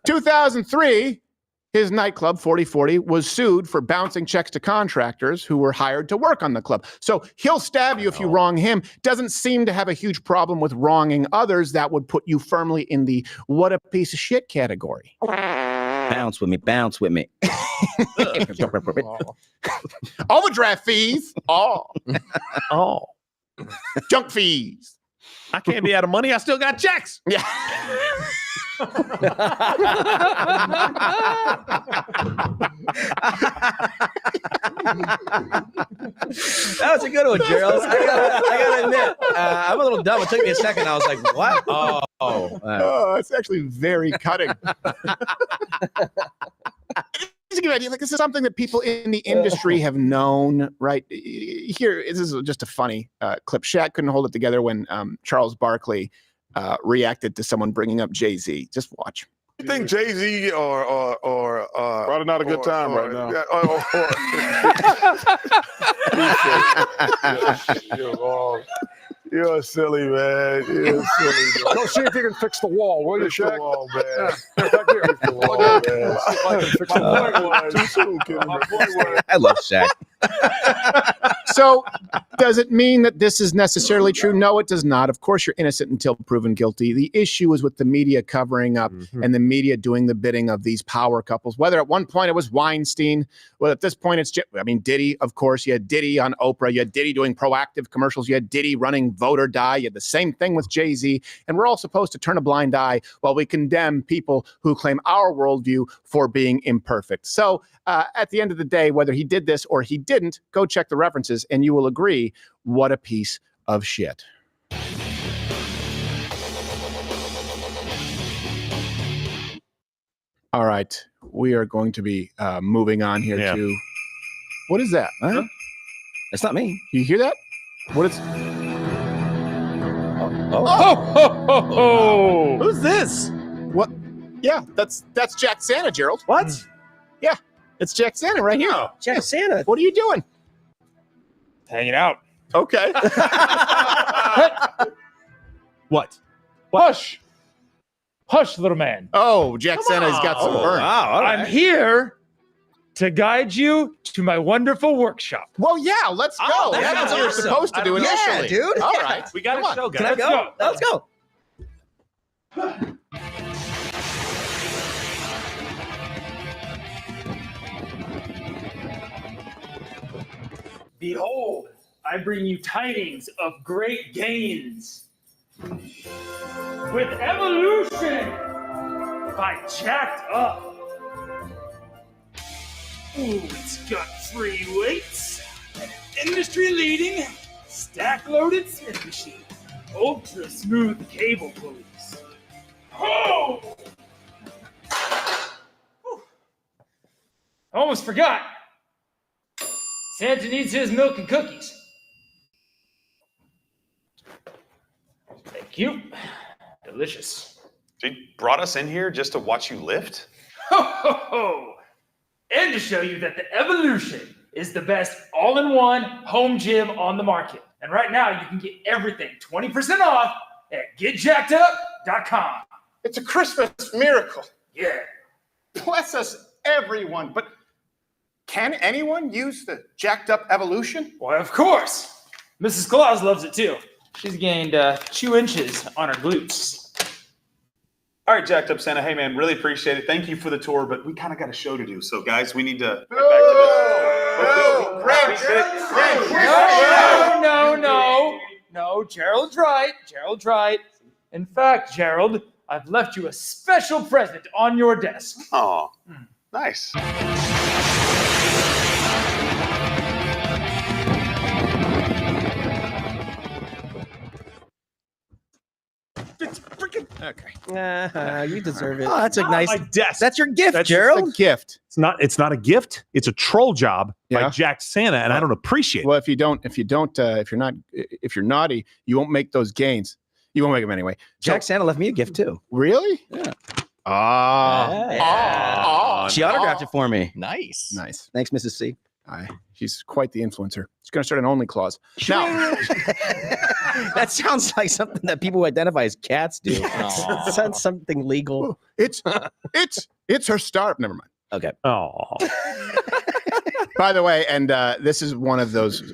2003, his nightclub, 4040, was sued for bouncing checks to contractors who were hired to work on the club. So he'll stab you if you wrong him. Doesn't seem to have a huge problem with wronging others. That would put you firmly in the what a piece of shit category. Bounce with me. Overdraft fees. Junk fees. I can't be out of money. I still got checks. Yeah. That was a good one, Gerald. I gotta admit, I'm a little dumb. It took me a second. I was like, what? Oh, it's actually very cutting. Just to give you an idea, like this is something that people in the industry have known, right? Here, this is just a funny clip. Shaq couldn't hold it together when Charles Barkley reacted to someone bringing up Jay-Z. Just watch. You think Jay-Z or probably not a good time right now. You're silly, man. You're silly. Man. Go see if you can fix the wall, will you, Fix the Shaq? wall, man. Yeah. Back here. Fix the wall, man. See if I can fix the wall. Too soon, kid. I love Shaq. So, does it mean that this is necessarily true? No, it does not. Of course, you're innocent until proven guilty. The issue is with the media covering up and the media doing the bidding of these power couples. Whether at one point it was Weinstein, well, at this point it's Diddy, of course. You had Diddy on Oprah. You had Diddy doing proactive commercials. You had Diddy running Vote or Die. You had the same thing with Jay-Z. And we're all supposed to turn a blind eye while we condemn people who claim our worldview for being imperfect. So, at the end of the day, whether he did this or he didn't, go check the references and you will agree, what a piece of shit. All right, we are going to be moving on here to, what is that? Huh? That's not me. You hear that? What is? Oh. Who's this? What? Yeah, that's Jack Santa, Gerald. What? Yeah, it's Jack Santa right here. Oh. Jack Santa. What are you doing? Hanging out. Okay. What? Hush. Hush, little man. Oh, Jack Santa's got some burn. Wow, all right. I'm here to guide you to my wonderful workshop. Well, yeah, let's go. Oh, That's that's what you're awesome. supposed to do initially. Yeah, dude. All Yeah. right. We got Come a on. show, guys. Can I go? Let's go. Behold, I bring you tidings of great gains. With Evolution by Jacked Up. Ooh, it's got free weights, and an industry-leading stack-loaded smith machine, ultra-smooth cable pulleys. Oh! Whew. Almost forgot. Santa needs his milk and cookies. Thank you. Delicious. So you brought us in here just to watch you lift? Ho, ho, ho. And to show you that the Evolution is the best all-in-one home gym on the market. And right now, you can get everything 20% off at getjackedup.com. It's a Christmas miracle. Yeah. Bless us, everyone. But can anyone use the Jacked Up Evolution? Why, of course. Mrs. Claus loves it too. She's gained 2 inches on her glutes. All right, Jacked Up Santa. Hey, man, really appreciate it. Thank you for the tour, but we kind of got a show to do. So, guys, we need to get back to this. No, Gerald's right. Gerald's right. In fact, Gerald, I've left you a special present on your desk. Oh, nice. It's freaking okay. You deserve it. Oh, that's a nice. My desk. That's your gift, That's Gerald. A gift. It's not a gift. It's a troll job by Yeah. Jack Santa, and I don't appreciate it. Well, if you're naughty, you won't make those gains. You won't make them anyway. Jack Santa left me a gift too. Really? Yeah. Ah. She autographed it for me. Nice. Nice. Thanks, Mrs. C. She's quite the influencer. She's going to start an Only Clause. Now, That sounds like something that people who identify as cats do. It sounds something legal. it's her star. Never mind. Okay. Oh. By the way, and this is one of those.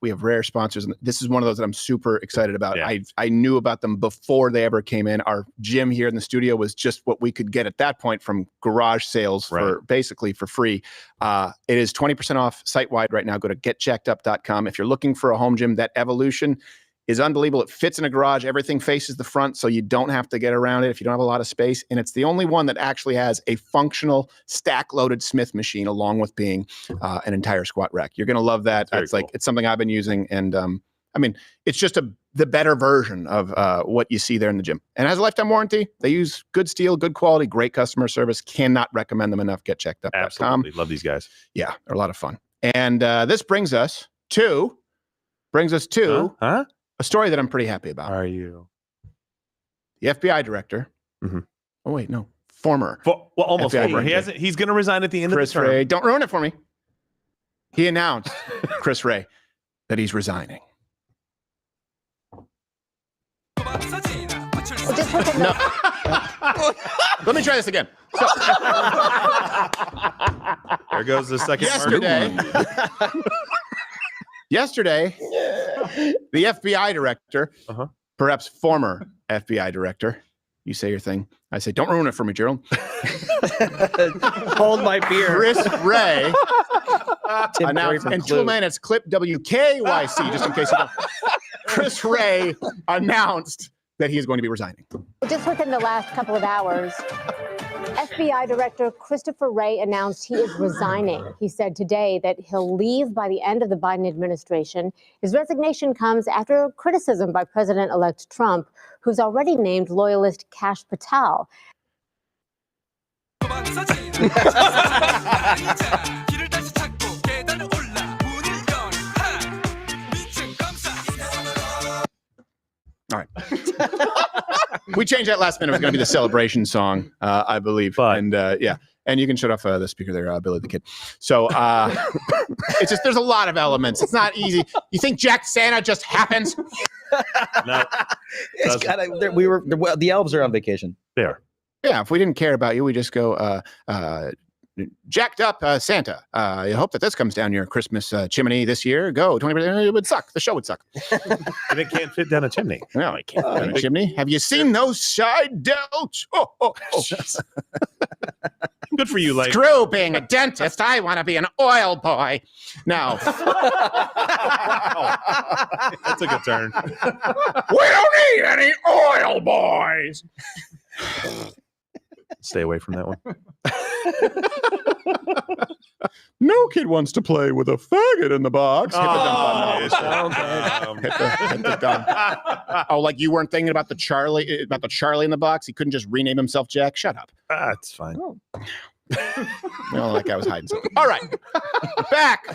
We have rare sponsors, and this is one of those that I'm super excited about. Yeah. I knew about them before they ever came in. Our gym here in the studio was just what we could get at that point from garage sales for basically for free. It is 20% off site wide right now. Go to getjackedup.com. If you're looking for a home gym, that Evolution is unbelievable. It fits in a garage. Everything faces the front, so you don't have to get around it if you don't have a lot of space. And it's the only one that actually has a functional stack-loaded Smith machine along with being an entire squat rack. You're going to love that. It's cool. It's something I've been using, and I mean, it's just the better version of what you see there in the gym. And has a lifetime warranty. They use good steel, good quality, great customer service. Cannot recommend them enough. Get checked up. Absolutely. Love these guys. Yeah, they're a lot of fun. And this brings us to a story that I'm pretty happy about. Are you? The FBI director. Mm-hmm. Oh, wait, no. Former. Almost FBI former. director. He's going to resign at the end Chris of the term. Wray. Don't ruin it for me. He announced, Chris Wray, that he's resigning. No. Let me try this again. So, there goes the second Yesterday, the FBI director, perhaps former FBI director, you say your thing. I say, don't ruin it for me, Gerald. Hold my beer. Chris Wray Tim announced, Curry and from 2 Clue. minutes, clip WKYC, just in case you don't. Chris Wray announced that he is going to be resigning. Just within the last couple of hours, FBI Director Christopher Wray announced he is resigning. He said today that he'll leave by the end of the Biden administration. His resignation comes after criticism by President-elect Trump, who's already named loyalist Kash Patel. All right. We changed that last minute. It was going to be the celebration song, I believe. And yeah. And you can shut off the speaker there, Billy the Kid. So it's just, there's a lot of elements. It's not easy. You think Jack Santa just happens? No. It's gotta, the elves are on vacation. They are. Yeah. If we didn't care about you, we just go, jacked up Santa. I hope that this comes down your Christmas chimney this year. Go 20%. It would suck. The show would suck. And it can't fit down a chimney. No, it can't fit down a chimney. Have you seen those side delts? Oh. Good for you, lady. Screw being a dentist. I want to be an oil boy. Now. That's a good turn. We don't need any oil boys. Stay away from that one. No kid wants to play with a faggot in the box. Hit the dump button. Hit the dump. Oh, like you weren't thinking about the Charlie in the box? He couldn't just rename himself Jack? Shut up. That's fine. Oh. Well, that guy was hiding something. All right. Back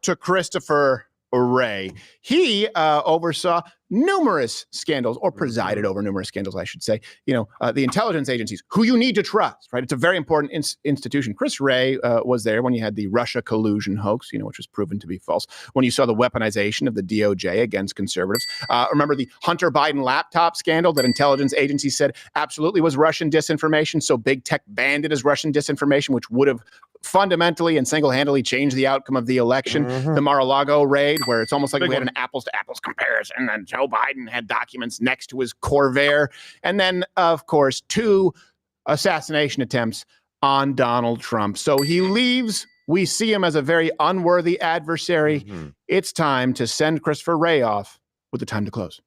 to Christopher Wray. He oversaw numerous scandals, or presided over numerous scandals, I should say. You know, the intelligence agencies, who you need to trust, right? It's a very important institution. Chris Wray was there when you had the Russia collusion hoax, which was proven to be false. When you saw the weaponization of the DOJ against conservatives. Remember the Hunter Biden laptop scandal that intelligence agencies said absolutely was Russian disinformation. So big tech banned it as Russian disinformation, which would have fundamentally and single-handedly changed the outcome of the election. The Mar-a-Lago raid, where it's almost like we had an apples-to-apples comparison, and Joe Biden had documents next to his Corvair. And then, of course, 2 assassination attempts on Donald Trump. So he leaves. We see him as a very unworthy adversary. It's time to send Christopher Wray off with the time to close.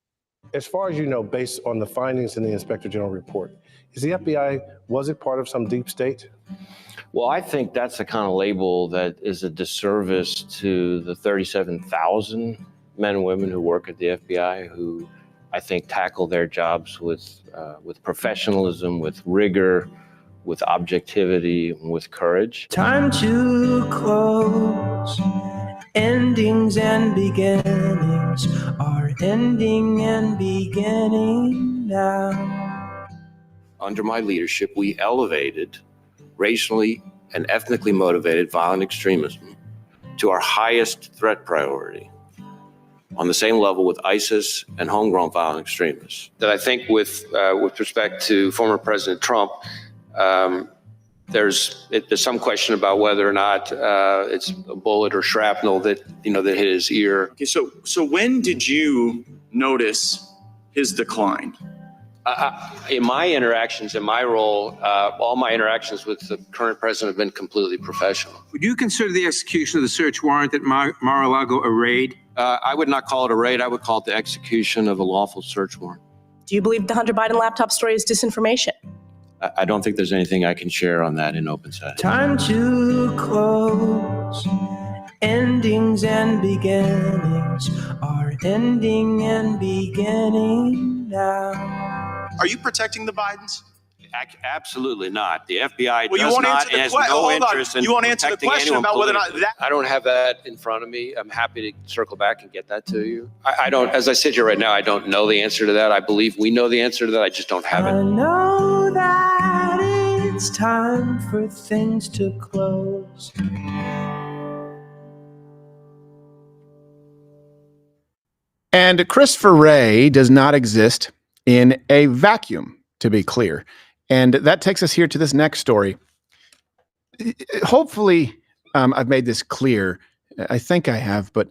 As far as you know, based on the findings in the Inspector General report, is the FBI, was it part of some deep state? Well, I think that's the kind of label that is a disservice to the 37,000 men and women who work at the FBI, who I think tackle their jobs with professionalism, with rigor, with objectivity, and with courage. Time to close. Endings and beginnings are ending and beginning now. Under my leadership, we elevated racially and ethnically motivated violent extremism to our highest threat priority, on the same level with ISIS and homegrown violent extremists. That I think with respect to former President Trump, there's some question about whether or not it's a bullet or shrapnel that hit his ear. Okay, so when did you notice his decline? In my interactions, in my role, all my interactions with the current president have been completely professional. Would you consider the execution of the search warrant at Mar-a-Lago a raid? I would not call it a raid. I would call it the execution of a lawful search warrant. Do you believe the Hunter Biden laptop story is disinformation? I don't think there's anything I can share on that in open session. Time to close. Endings and beginnings are ending and beginning now. Are you protecting the Bidens? Absolutely not. The FBI Well, you does won't not answer the and has que- no hold on. interest in You won't answer the protecting question anyone about whether or not politically. that- I don't have that in front of me. I'm happy to circle back and get that to you. I don't, as I sit here right now, I don't know the answer to that. I believe we know the answer to that. I just don't have I it. know that it's time for things to close. And Christopher Wray does not exist in a vacuum, to be clear. And that takes us here to this next story. Hopefully, I've made this clear. I think I have, but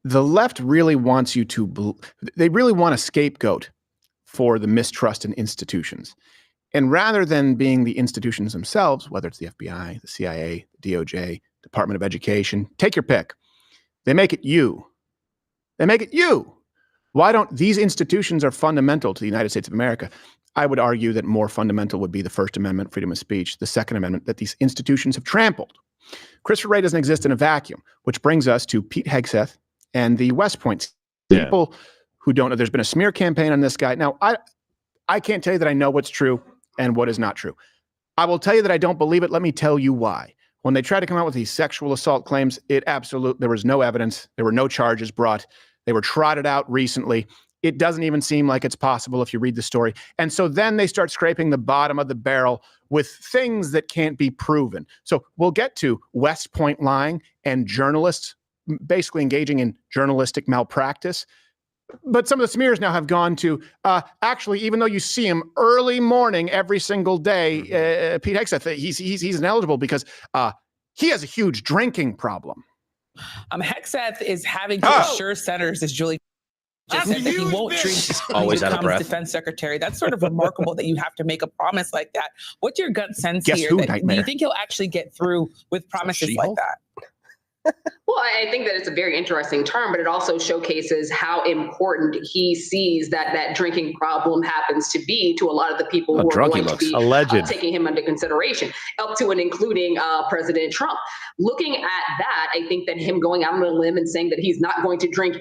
the left really wants you to, they really want a scapegoat for the mistrust in institutions. And rather than being the institutions themselves, whether it's the FBI, the CIA, the DOJ, Department of Education, take your pick. They make it you. They make it you. Why don't these institutions are fundamental to the United States of America? I would argue that more fundamental would be the First Amendment, freedom of speech, the Second Amendment, that these institutions have trampled. Christopher Wray doesn't exist in a vacuum, which brings us to Pete Hegseth and the West Point. People who don't know, there's been a smear campaign on this guy. Now, I can't tell you that I know what's true and what is not true. I will tell you that I don't believe it. Let me tell you why. When they tried to come out with these sexual assault claims, there was no evidence. There were no charges brought. They were trotted out recently. It doesn't even seem like it's possible if you read the story. And so then they start scraping the bottom of the barrel with things that can't be proven. So we'll get to West Point lying and journalists basically engaging in journalistic malpractice. But some of the smears now have gone to, actually, even though you see him early morning every single day, Pete Hegseth, he's ineligible because he has a huge drinking problem. Hegseth is having to assure senators, as Julie just said, that he won't drink Always when out of he becomes breath. defense secretary. That's sort of remarkable that you have to make a promise like that. What's your gut sense Guess here? who, Do nightmare? you think he'll actually get through with promises like that? Well, I think that it's a very interesting term, but it also showcases how important he sees that drinking problem happens to be to a lot of the people who are going to be taking him under consideration, up to and including President Trump. Looking at that, I think that him going out on a limb and saying that he's not going to drink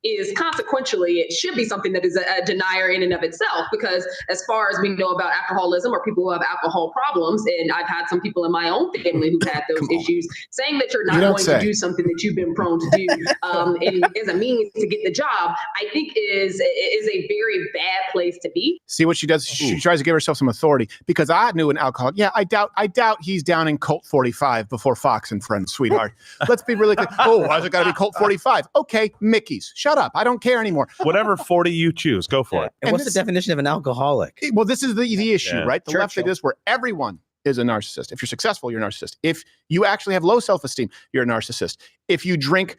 is consequentially, it should be something that is a denier in and of itself, because as far as we know about alcoholism or people who have alcohol problems, and I've had some people in my own family who've had those issues, saying that you're not going to do something that you've been prone to do as a means to get the job, I think is a very bad place to be. See what she does? She tries to give herself some authority because I knew an alcoholic. Yeah, I doubt he's down in Colt 45 before Fox and Friends, sweetheart. Let's be really clear. Oh, why's it got to be Colt 45? Okay, Mickey's. Shut up. I don't care anymore. Whatever 40 you choose, go for it. And what's the definition of an alcoholic? Well, this is the issue, Yeah. right? The left did this where everyone is a narcissist. If you're successful, you're a narcissist. If you actually have low self-esteem, you're a narcissist. If you drink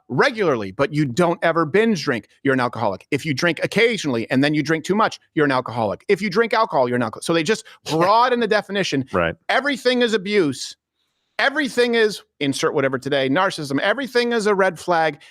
regularly, but you don't ever binge drink, you're an alcoholic. If you drink occasionally and then you drink too much, you're an alcoholic. If you drink alcohol, you're an alcoholic. So they just broaden the definition. Right. Everything is abuse. Everything is, insert whatever today, narcissism. Everything is a red flag.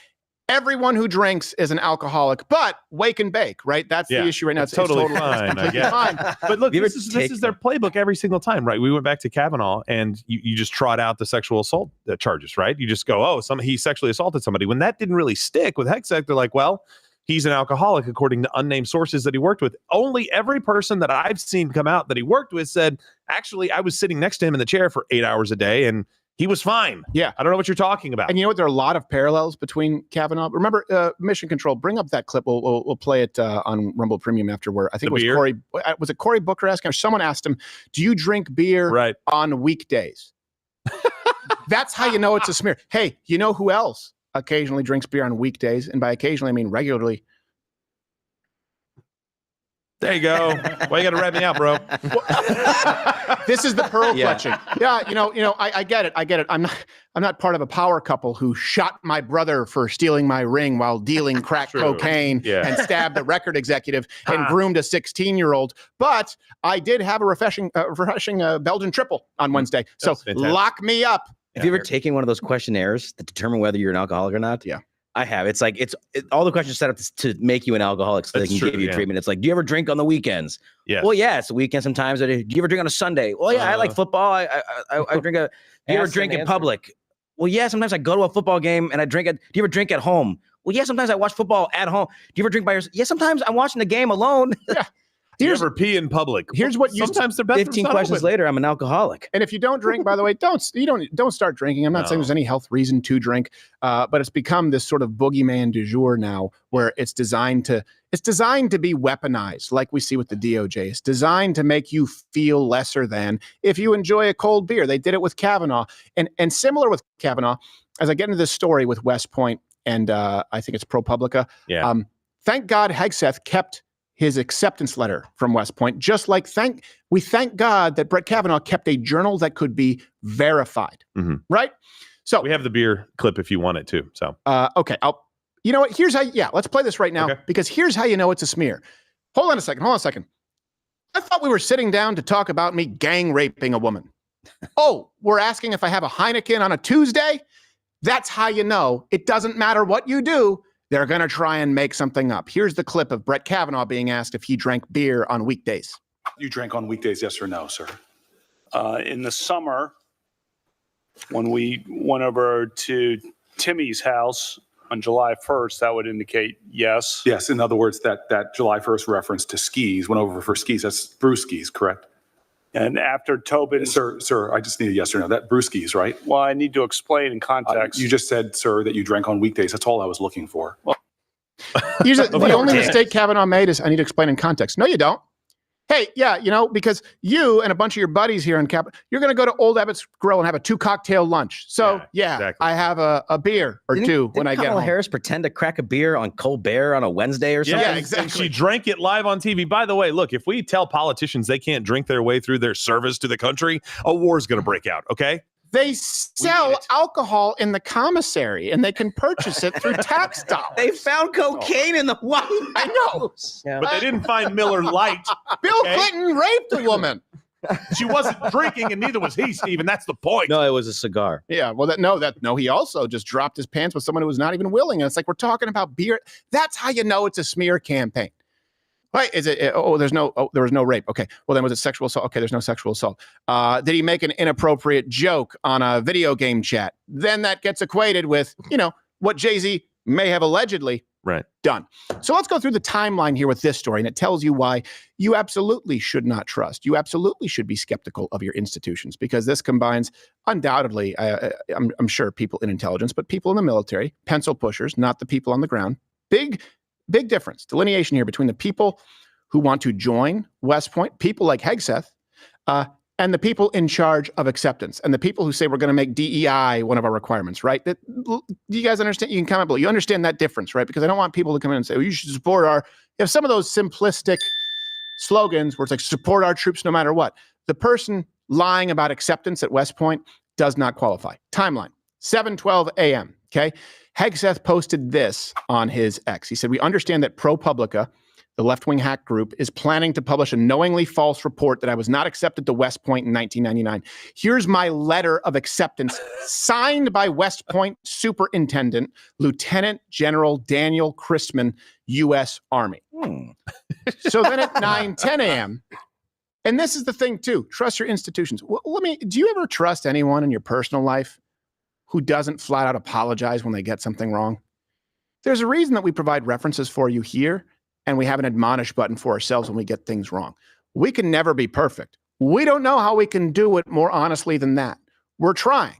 Everyone who drinks is an alcoholic, but wake and bake, right? That's the issue right now. It's totally fine, I guess. fine. But look, this is their playbook every single time, right? We went back to Kavanaugh, and you just trot out the sexual assault charges, right? You just go, oh, he sexually assaulted somebody. When that didn't really stick with Hegseth, they're like, well, he's an alcoholic, according to unnamed sources that he worked with. Only every person that I've seen come out that he worked with said, actually, I was sitting next to him in the chair for 8 hours a day, and he was fine. Yeah. I don't know what you're talking about. And you know what? There are a lot of parallels between Kavanaugh. Remember, Mission Control, bring up that clip. We'll play it on Rumble Premium after where I think The it was Cory Booker asking, or someone asked him, do you drink beer on weekdays? That's how you know it's a smear. Hey, you know who else occasionally drinks beer on weekdays? And by occasionally, I mean regularly. There you go. Why you got to rat me out, bro? This is the pearl clutching. Yeah, I get it. I'm not part of a power couple who shot my brother for stealing my ring while dealing crack cocaine and stabbed a record executive and groomed a 16-year-old. But I did have a refreshing Belgian triple on Wednesday. So lock me up. Have you ever taken one of those questionnaires to determine whether you're an alcoholic or not? Yeah. I have. It's like all the questions set up to make you an alcoholic so they can give you treatment. It's like, do you ever drink on the weekends? Yeah. Well, yeah, it's a weekend sometimes. Do you ever drink on a Sunday? Well, yeah, I like football. I drink do you ever drink in public? Well, yeah, sometimes I go to a football game and I drink. Do you ever drink at home? Well, yeah, sometimes I watch football at home. Do you ever drink by yourself? Yeah, sometimes I'm watching the game alone. Yeah. Do you ever pee in public? Here's what sometimes the bathrooms 15 not questions open. later, I'm an alcoholic. And if you don't drink, by the way, don't start drinking. I'm not saying there's any health reason to drink, but it's become this sort of boogeyman du jour now, where it's designed to be weaponized, like we see with the DOJ. It's designed to make you feel lesser than if you enjoy a cold beer. They did it with Kavanaugh, and similar with Kavanaugh. As I get into this story with West Point, and I think it's ProPublica. Yeah. Thank God Hegseth kept his acceptance letter from West Point, just like we thank God that Brett Kavanaugh kept a journal that could be verified, right? So we have the beer clip if you want it too. So okay, you know what? Here's how. Yeah, let's play this right now because here's how you know it's a smear. Hold on a second. I thought we were sitting down to talk about me gang raping a woman. Oh, we're asking if I have a Heineken on a Tuesday? That's how you know it doesn't matter what you do. They're going to try and make something up. Here's the clip of Brett Kavanaugh being asked if he drank beer on weekdays. You drank on weekdays, yes or no, sir? In the summer, when we went over to Timmy's house on July 1st, that would indicate yes. Yes, in other words, that July 1st reference to skis, went over for skis, that's brewskis, correct? And after Tobin... Sir, I just need a yes or no. That brewskis, right? Well, I need to explain in context. You just said, sir, that you drank on weekdays. That's all I was looking for. Well, the only mistake Kavanaugh made is I need to explain in context. No, you don't. Hey, yeah, because you and a bunch of your buddies here in Capitol, you're going to go to Old Abbott's Grill and have a 2-cocktail lunch. So, exactly. I have a beer or two when I get home. Kamala Harris pretend to crack a beer on Colbert on a Wednesday or something? Yeah, exactly. And she drank it live on TV. By the way, look, if we tell politicians they can't drink their way through their service to the country, a war's going to break out, okay? They sell alcohol in the commissary, and they can purchase it through tax dollars. They found cocaine in the White House. I know. Yeah. But they didn't find Miller Lite. Bill Clinton raped a woman. She wasn't drinking, and neither was he, Steve, and that's the point. No, it was a cigar. Yeah, well, he also just dropped his pants with someone who was not even willing. And it's like, we're talking about beer. That's how you know it's a smear campaign. Right? Is it? There was no rape. Okay. Well, then was it sexual assault? Okay, there's no sexual assault. Did he make an inappropriate joke on a video game chat? Then that gets equated with, what Jay-Z may have allegedly done. So let's go through the timeline here with this story, and it tells you why you absolutely should not trust. You absolutely should be skeptical of your institutions, because this combines undoubtedly, I'm sure, people in intelligence, but people in the military, pencil pushers, not the people on the ground. Big difference, delineation here between the people who want to join West Point, people like Hegseth, and the people in charge of acceptance, and the people who say we're going to make DEI one of our requirements, right? Do you guys understand? You can comment below. You understand that difference, right? Because I don't want people to come in and say, well, you should support you have some of those simplistic slogans where it's like, support our troops no matter what. The person lying about acceptance at West Point does not qualify. Timeline, 7:12 a.m., okay? Hegseth posted this on his X. He said, we understand that ProPublica, the left-wing hack group, is planning to publish a knowingly false report that I was not accepted to West Point in 1999. Here's my letter of acceptance signed by West Point Superintendent Lieutenant General Daniel Christman, U.S. Army. So then at 9:10 a.m., and this is the thing too, trust your institutions. Do you ever trust anyone in your personal life who doesn't flat out apologize when they get something wrong? There's a reason that we provide references for you here, and we have an admonish button for ourselves when we get things wrong. We can never be perfect. We don't know how we can do it more honestly than that. We're trying.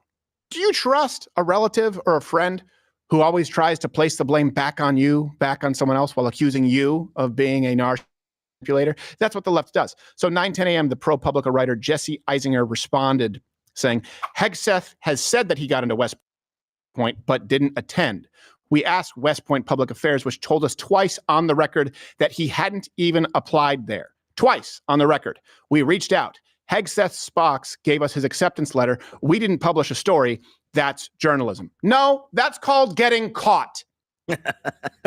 Do you trust a relative or a friend who always tries to place the blame back on you, back on someone else, while accusing you of being a manipulator? That's what the left does. So 9:10 a.m., the ProPublica writer Jesse Eisinger responded saying, Hegseth has said that he got into West Point, but didn't attend. We asked West Point Public Affairs, which told us twice on the record that he hadn't even applied there. Twice on the record. We reached out. Hegseth's Spox gave us his acceptance letter. We didn't publish a story. That's journalism. No, that's called getting caught.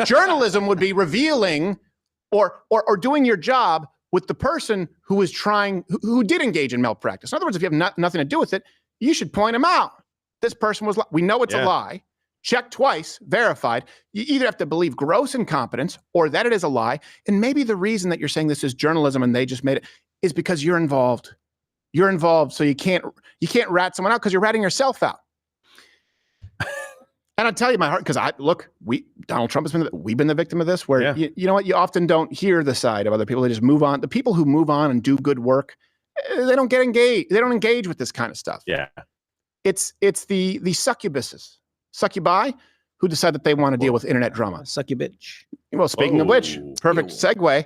Journalism would be revealing or doing your job with the person who did engage in malpractice. In other words, if you have nothing to do with it, you should point him out. This person we know it's a lie. checked twice, verified. You either have to believe gross incompetence or that it is a lie. And maybe the reason that you're saying this is journalism and they just made it is because you're involved. You're involved, so you can't rat someone out because you're ratting yourself out. And I'll tell you my heart, because Donald Trump we've been the victim of this, where you know what, you often don't hear the side of other people. They just move on. The people who move on and do good work, they don't get engaged. They don't engage with this kind of stuff. Yeah. It's the succubi who decide that they want to deal with internet drama. Suck you bitch. Well, speaking of which, perfect segue.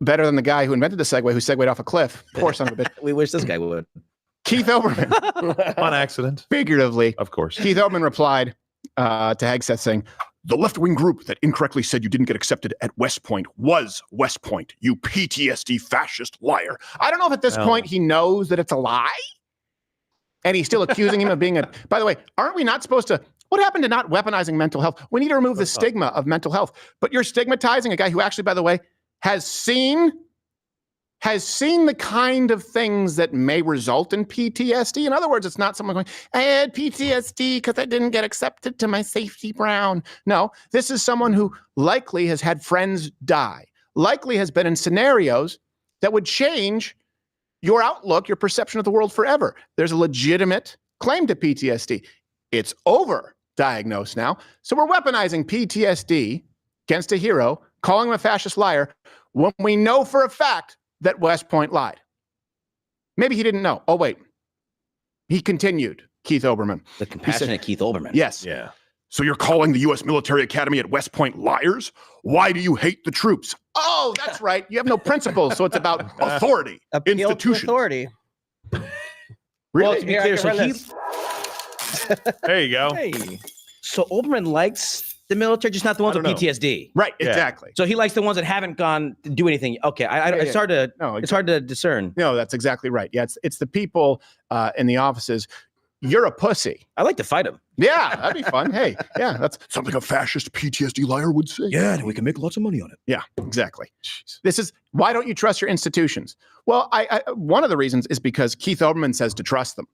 Better than the guy who invented the Segway, who segued off a cliff. Poor son of a bitch. We wish this guy would. Keith Olbermann. On accident. Figuratively. Of course. Keith Olbermann replied to Hegseth saying, the left-wing group that incorrectly said you didn't get accepted at West Point was West Point, you PTSD fascist liar. I don't know if at this point he knows that it's a lie. And he's still accusing him of being a... By the way, aren't we not supposed to... What happened to not weaponizing mental health? We need to remove the stigma of mental health. But you're stigmatizing a guy who actually, by the way, has seen the kind of things that may result in PTSD. In other words, it's not someone going, I had PTSD because I didn't get accepted to my safety brown. No, this is someone who likely has had friends die, likely has been in scenarios that would change your outlook, your perception of the world forever. There's a legitimate claim to PTSD. It's over-diagnosed now. So we're weaponizing PTSD against a hero, calling him a fascist liar, when we know for a fact that West Point lied. Maybe he didn't know. Oh, wait. He continued, Keith Olbermann. The compassionate Keith Olbermann. Yes. Yeah. So you're calling the U.S. military academy at West Point liars? Why do you hate the troops? Oh, that's right. You have no principles, so it's about authority, institutions. Authority. Well, to be clear, so there you go. Hey. So Olbermann likes the military, just not the ones with PTSD. Right, Yeah. exactly. So he likes the ones that haven't gone to do anything. Okay, it's hard to it's hard to discern. No, that's exactly right. Yeah, it's the people in the offices. You're a pussy. I like to fight him. Yeah, that'd be fun. Hey, yeah, that's something a fascist PTSD liar would say. Yeah, and we can make lots of money on it. Yeah, exactly. This is why don't you trust your institutions? Well, I one of the reasons is because Keith Olbermann says to trust them.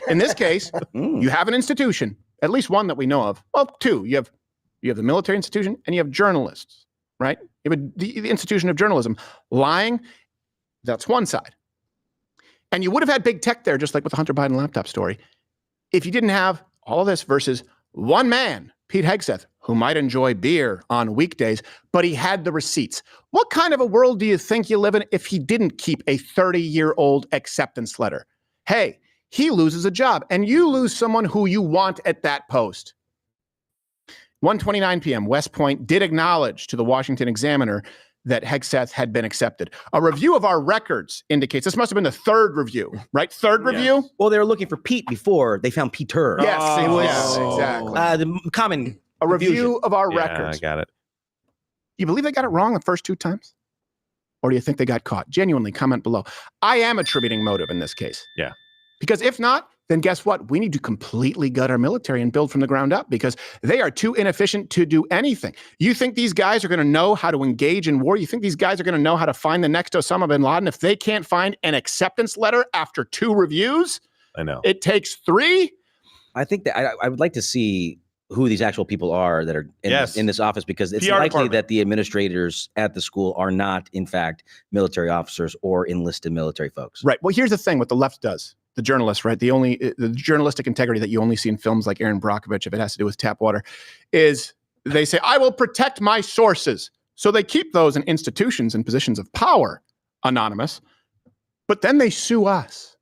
In this case, you have an institution, at least one that we know of. Well, two. You have the military institution and you have journalists, right? You have the institution of journalism. Lying, that's one side. And you would have had big tech there, just like with the Hunter Biden laptop story, if you didn't have all of this versus one man, Pete Hegseth, who might enjoy beer on weekdays, but he had the receipts. What kind of a world do you think you live in if he didn't keep a 30-year-old acceptance letter? Hey, he loses a job, and you lose someone who you want at that post. 1:29 p.m., West Point did acknowledge to the Washington Examiner that Hegseth had been accepted. A review of our records indicates, this must have been the third review, right? Third review? Well, they were looking for Pete before they found Peter. Yes, it was exactly. The common a review confusion. of our Yeah, records. I got it. You believe they got it wrong the first two times? Or do you think they got caught? Genuinely, comment below. I am attributing motive in this case. Yeah. Because if not, then guess what? We need to completely gut our military and build from the ground up because they are too inefficient to do anything. You think these guys are going to know how to engage in war? You think these guys are going to know how to find the next Osama bin Laden if they can't find an acceptance letter after 2 reviews? I know. It takes 3? I think that I would like to see who these actual people are that are in this office, because it's PR likely department. that the administrators at the school are not, in fact, military officers or enlisted military folks. Right. Well, here's the thing, what the left does. The journalists, right? The journalistic integrity that you only see in films like Aaron Brockovich, if it has to do with tap water, is they say, I will protect my sources. So they keep those in institutions and positions of power anonymous, but then they sue us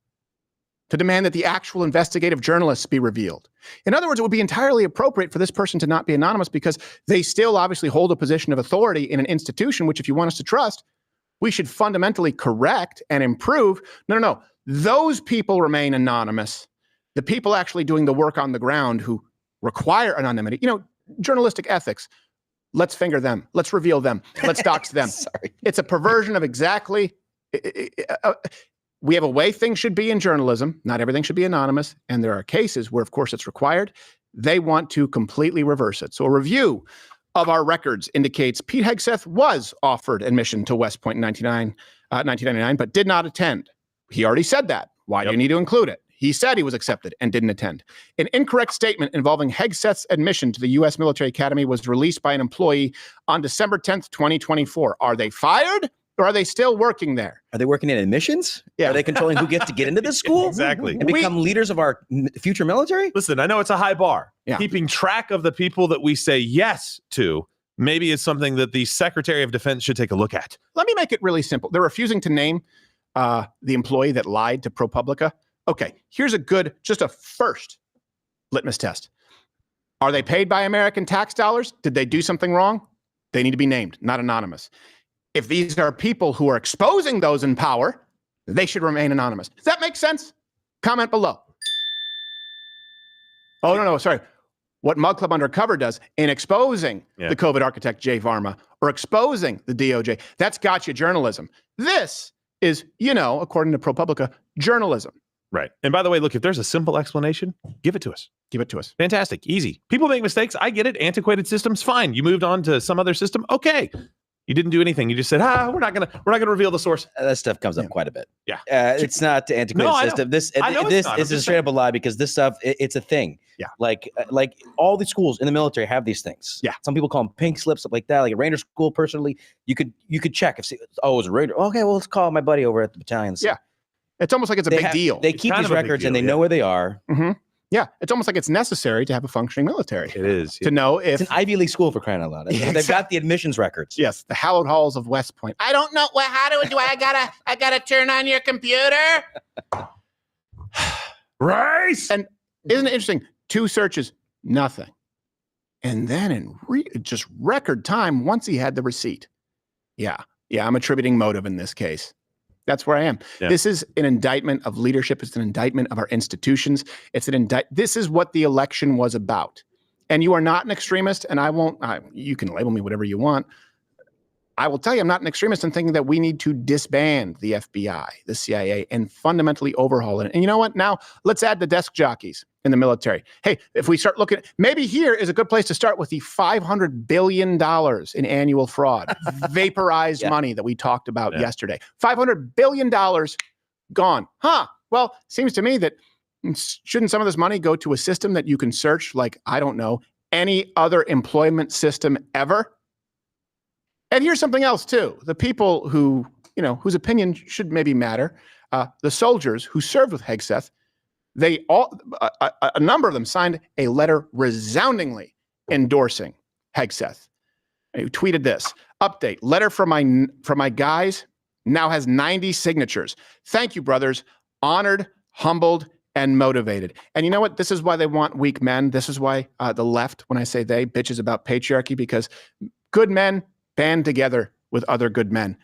to demand that the actual investigative journalists be revealed. In other words, it would be entirely appropriate for this person to not be anonymous because they still obviously hold a position of authority in an institution, which if you want us to trust, we should fundamentally correct and improve. No. Those people remain anonymous. The people actually doing the work on the ground who require anonymity, journalistic ethics, let's finger them. Let's reveal them. Let's dox them. Sorry. It's a perversion of exactly. We have a way things should be in journalism. Not everything should be anonymous. And there are cases where, of course, it's required. They want to completely reverse it. So a review of our records indicates Pete Hegseth was offered admission to West Point in 1999, but did not attend. He already said that. Why do you need to include it? He said he was accepted and didn't attend. An incorrect statement involving Hegseth's admission to the U.S. Military Academy was released by an employee on December 10th, 2024. Are they fired or are they still working there? Are they working in admissions? Yeah. Are they controlling who gets to get into this school? Exactly. And become leaders of our future military? Listen, I know it's a high bar. Yeah. Keeping track of the people that we say yes to maybe is something that the Secretary of Defense should take a look at. Let me make it really simple. They're refusing to name the employee that lied to ProPublica. Okay, here's just a first litmus test. Are they paid by American tax dollars? Did they do something wrong? They need to be named, not anonymous. If these are people who are exposing those in power, they should remain anonymous. Does that make sense? Comment below. Oh, no, sorry. What Mug Club Undercover does in exposing the COVID architect, Jay Varma, or exposing the DOJ, that's gotcha journalism. This is, according to ProPublica, journalism. Right. And by the way, look, if there's a simple explanation, give it to us. Give it to us. Fantastic. Easy. People make mistakes. I get it. Antiquated systems, fine. You moved on to some other system. Okay. You didn't do anything. You just said, we're not gonna reveal the source. That stuff comes up quite a bit. Yeah. It's not the antiquated system. This is a straight up a lie because this stuff, it's a thing. Yeah. Like all the schools in the military have these things. Yeah. Some people call them pink slips, stuff like that. Like a Ranger school, personally, you could check if it was a Ranger. Okay, well, let's call my buddy over at the battalion. Yeah. It's almost like it's a big deal. They keep these records and they know where they are. Mm-hmm. Yeah, it's almost like it's necessary to have a functioning military. It is. To know if... It's an Ivy League school, for crying out loud. Yeah, They've got the admissions records. Yes, the hallowed halls of West Point. I don't know. Well, how do I gotta turn on your computer? Rice! And isn't it interesting? 2 searches, nothing. And then in just record time, once he had the receipt. Yeah, I'm attributing motive in this case. That's where I am. Yeah. This is an indictment of leadership. It's an indictment of our institutions. This is what the election was about. And you are not an extremist, and I won't, you can label me whatever you want. I will tell you I'm not an extremist in thinking that we need to disband the FBI, the CIA, and fundamentally overhaul it. And you know what? Now, let's add the desk jockeys in the military. Hey, if we start looking, maybe here is a good place to start with the $500 billion in annual fraud, vaporized money that we talked about yesterday. $500 billion gone. Well, seems to me that shouldn't some of this money go to a system that you can search like, I don't know, any other employment system ever? And here's something else too. The people who, whose opinion should maybe matter, the soldiers who served with Hegseth, they all, a number of them signed a letter resoundingly endorsing Hegseth. He tweeted this, update, letter from my guys now has 90 signatures. Thank you, brothers. Honored, humbled, and motivated. And you know what? This is why they want weak men. This is why the left, when I say they, bitches about patriarchy, because good men band together with other good men.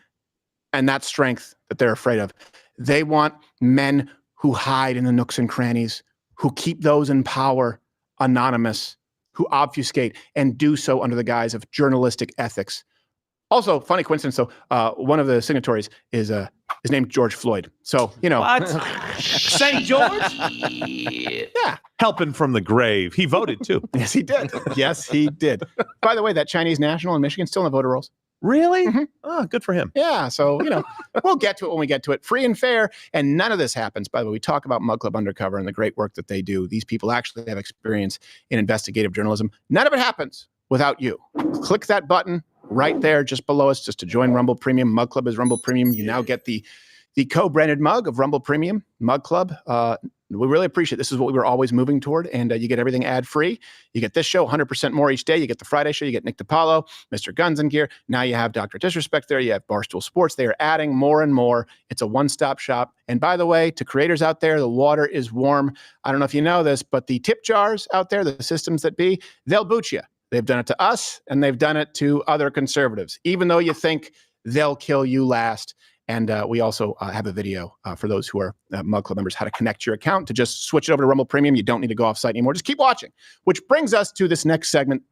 And that's strength that they're afraid of. They want men who hide in the nooks and crannies, who keep those in power anonymous, who obfuscate and do so under the guise of journalistic ethics. Also, funny coincidence, though, one of the signatories is named George Floyd. So, What? St. George? Yeah. Helping from the grave. He voted, too. Yes, he did. Yes, he did. By the way, that Chinese national in Michigan still in the voter rolls. Really? Mm-hmm. Oh, good for him. Yeah. So, we'll get to it when we get to it. Free and fair. And none of this happens. By the way, we talk about Mug Club Undercover and the great work that they do. These people actually have experience in investigative journalism. None of it happens without you. Click that button right there just below us just to join Rumble Premium. Mug Club is Rumble Premium. You now get the co-branded mug of Rumble Premium, Mug Club. We really appreciate it. This is what we were always moving toward, and you get everything ad-free. You get this show 100% more each day. You get the Friday show. You get Nick DiPaolo, Mr. Guns and Gear. Now you have Dr. Disrespect there. You have Barstool Sports. They are adding more and more. It's a one-stop shop. And by the way, to creators out there, the water is warm. I don't know if you know this, but the tip jars out there, the systems that be, they'll boot you. They've done it to us, and they've done it to other conservatives, even though you think they'll kill you last. And we also have a video for those who are Mug Club members, how to connect your account to just switch it over to Rumble Premium. You don't need to go off-site anymore. Just keep watching, which brings us to this next segment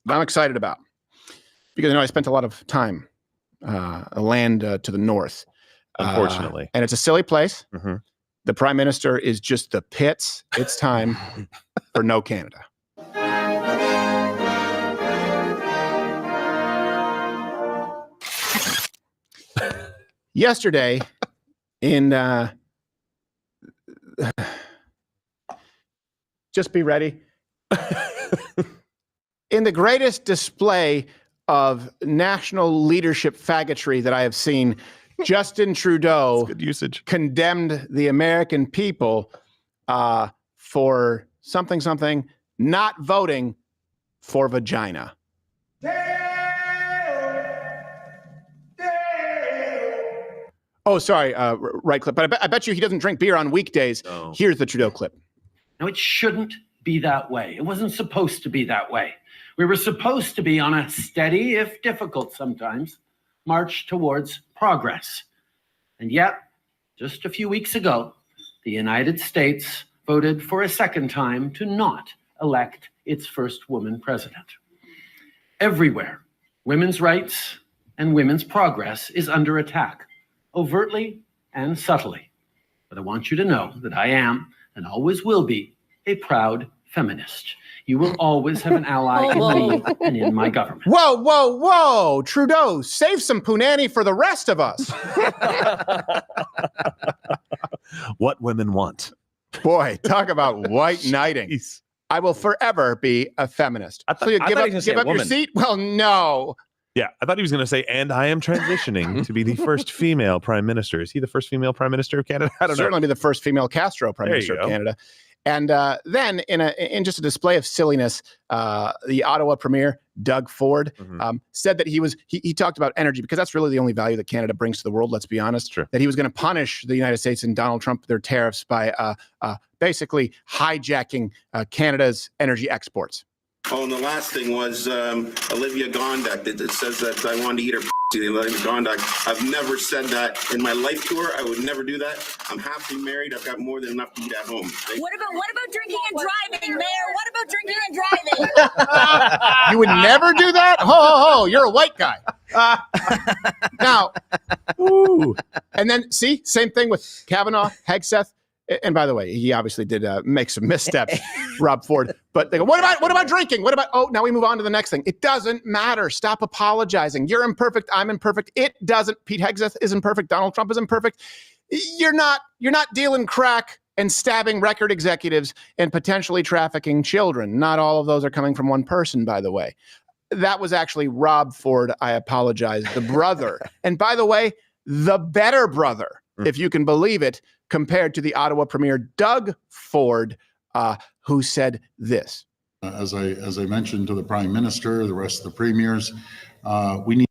that I'm excited about. Because I spent a lot of time land to the north. Unfortunately. And it's a silly place. Mm-hmm. The Prime Minister is just the pits. It's time for No Canada. Yesterday, in just be ready. In the greatest display of national leadership faggotry that I have seen, Justin Trudeau good usage. Condemned the American people for something, not voting for vagina. Oh, sorry, right clip. But I bet you he doesn't drink beer on weekdays. No. Here's the Trudeau clip. Now, it shouldn't be that way. It wasn't supposed to be that way. We were supposed to be on a steady, if difficult sometimes, march towards progress. And yet, just a few weeks ago, the United States voted for a second time to not elect its first woman president. Everywhere, women's rights and women's progress is under attack, overtly and subtly. But I want you to know that I am, and always will be, a proud feminist. You will always have an ally in me and in my government. Whoa. Trudeau, save some punani for the rest of us. What women want. Boy, talk about white knighting. I will forever be a feminist. I thought- So you I give thought up, he was gonna give say up your woman. seat? Well, no. Yeah, I thought he was going to say, and I am transitioning to be the first female prime minister. Is he the first female prime minister of Canada? I don't know. Certainly be the first female Castro prime There minister you of go. Canada. And then in just a display of silliness, the Ottawa premier, Doug Ford, said that he talked about energy because that's really the only value that Canada brings to the world, let's be honest, that he was going to punish the United States and Donald Trump, their tariffs by basically hijacking Canada's energy exports. Oh, and the last thing was Olivia Gondak. It says that I wanted to eat her pussy. Olivia Gondak. I've never said that in my life to her. I would never do that. I'm happily married. I've got more than enough to eat at home. What about drinking and driving, Mayor? What about drinking and driving? You would never do that? Ho, you're a white guy. Now, and then see, same thing with Kavanaugh, Hegseth. And by the way, he obviously did make some missteps, Rob Ford. But they go, what about drinking? What about, oh, now we move on to the next thing. It doesn't matter. Stop apologizing. You're imperfect. I'm imperfect. It doesn't. Pete Hegseth is imperfect. Donald Trump is imperfect. You're not dealing crack and stabbing record executives and potentially trafficking children. Not all of those are coming from one person, by the way. That was actually Rob Ford. I apologize. The brother. And by the way, the better brother, if you can believe it, compared to the Ottawa Premier, Doug Ford, who said this. As I mentioned to the Prime Minister, the rest of the premiers, we need.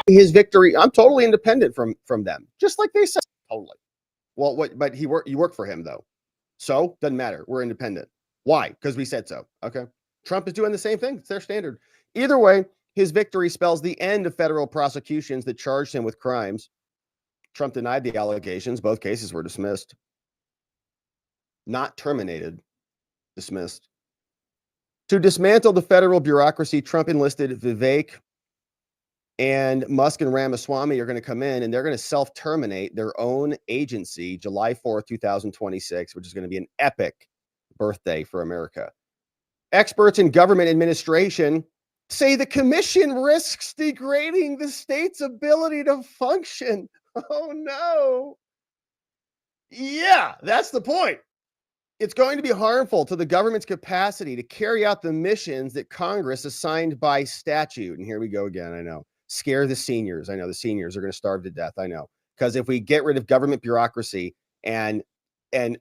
His victory, I'm totally independent from them, just like they said. Totally. Well, but you work for him though. So doesn't matter. We're independent. Why? Because we said so. Okay. Trump is doing the same thing. It's their standard. Either way, his victory spells the end of federal prosecutions that charged him with crimes. Trump denied the allegations. Both cases were dismissed. Not terminated. Dismissed. To dismantle the federal bureaucracy, Trump enlisted Vivek, and Musk and Ramaswamy are going to come in and they're going to self-terminate their own agency July 4th, 2026, which is going to be an epic birthday for America. Experts in government administration say the commission risks degrading the state's ability to function. Oh, no. Yeah, that's the point. It's going to be harmful to the government's capacity to carry out the missions that Congress assigned by statute. And here we go again, I know. Scare the seniors. I know the seniors are going to starve to death. I know. Because if we get rid of government bureaucracy and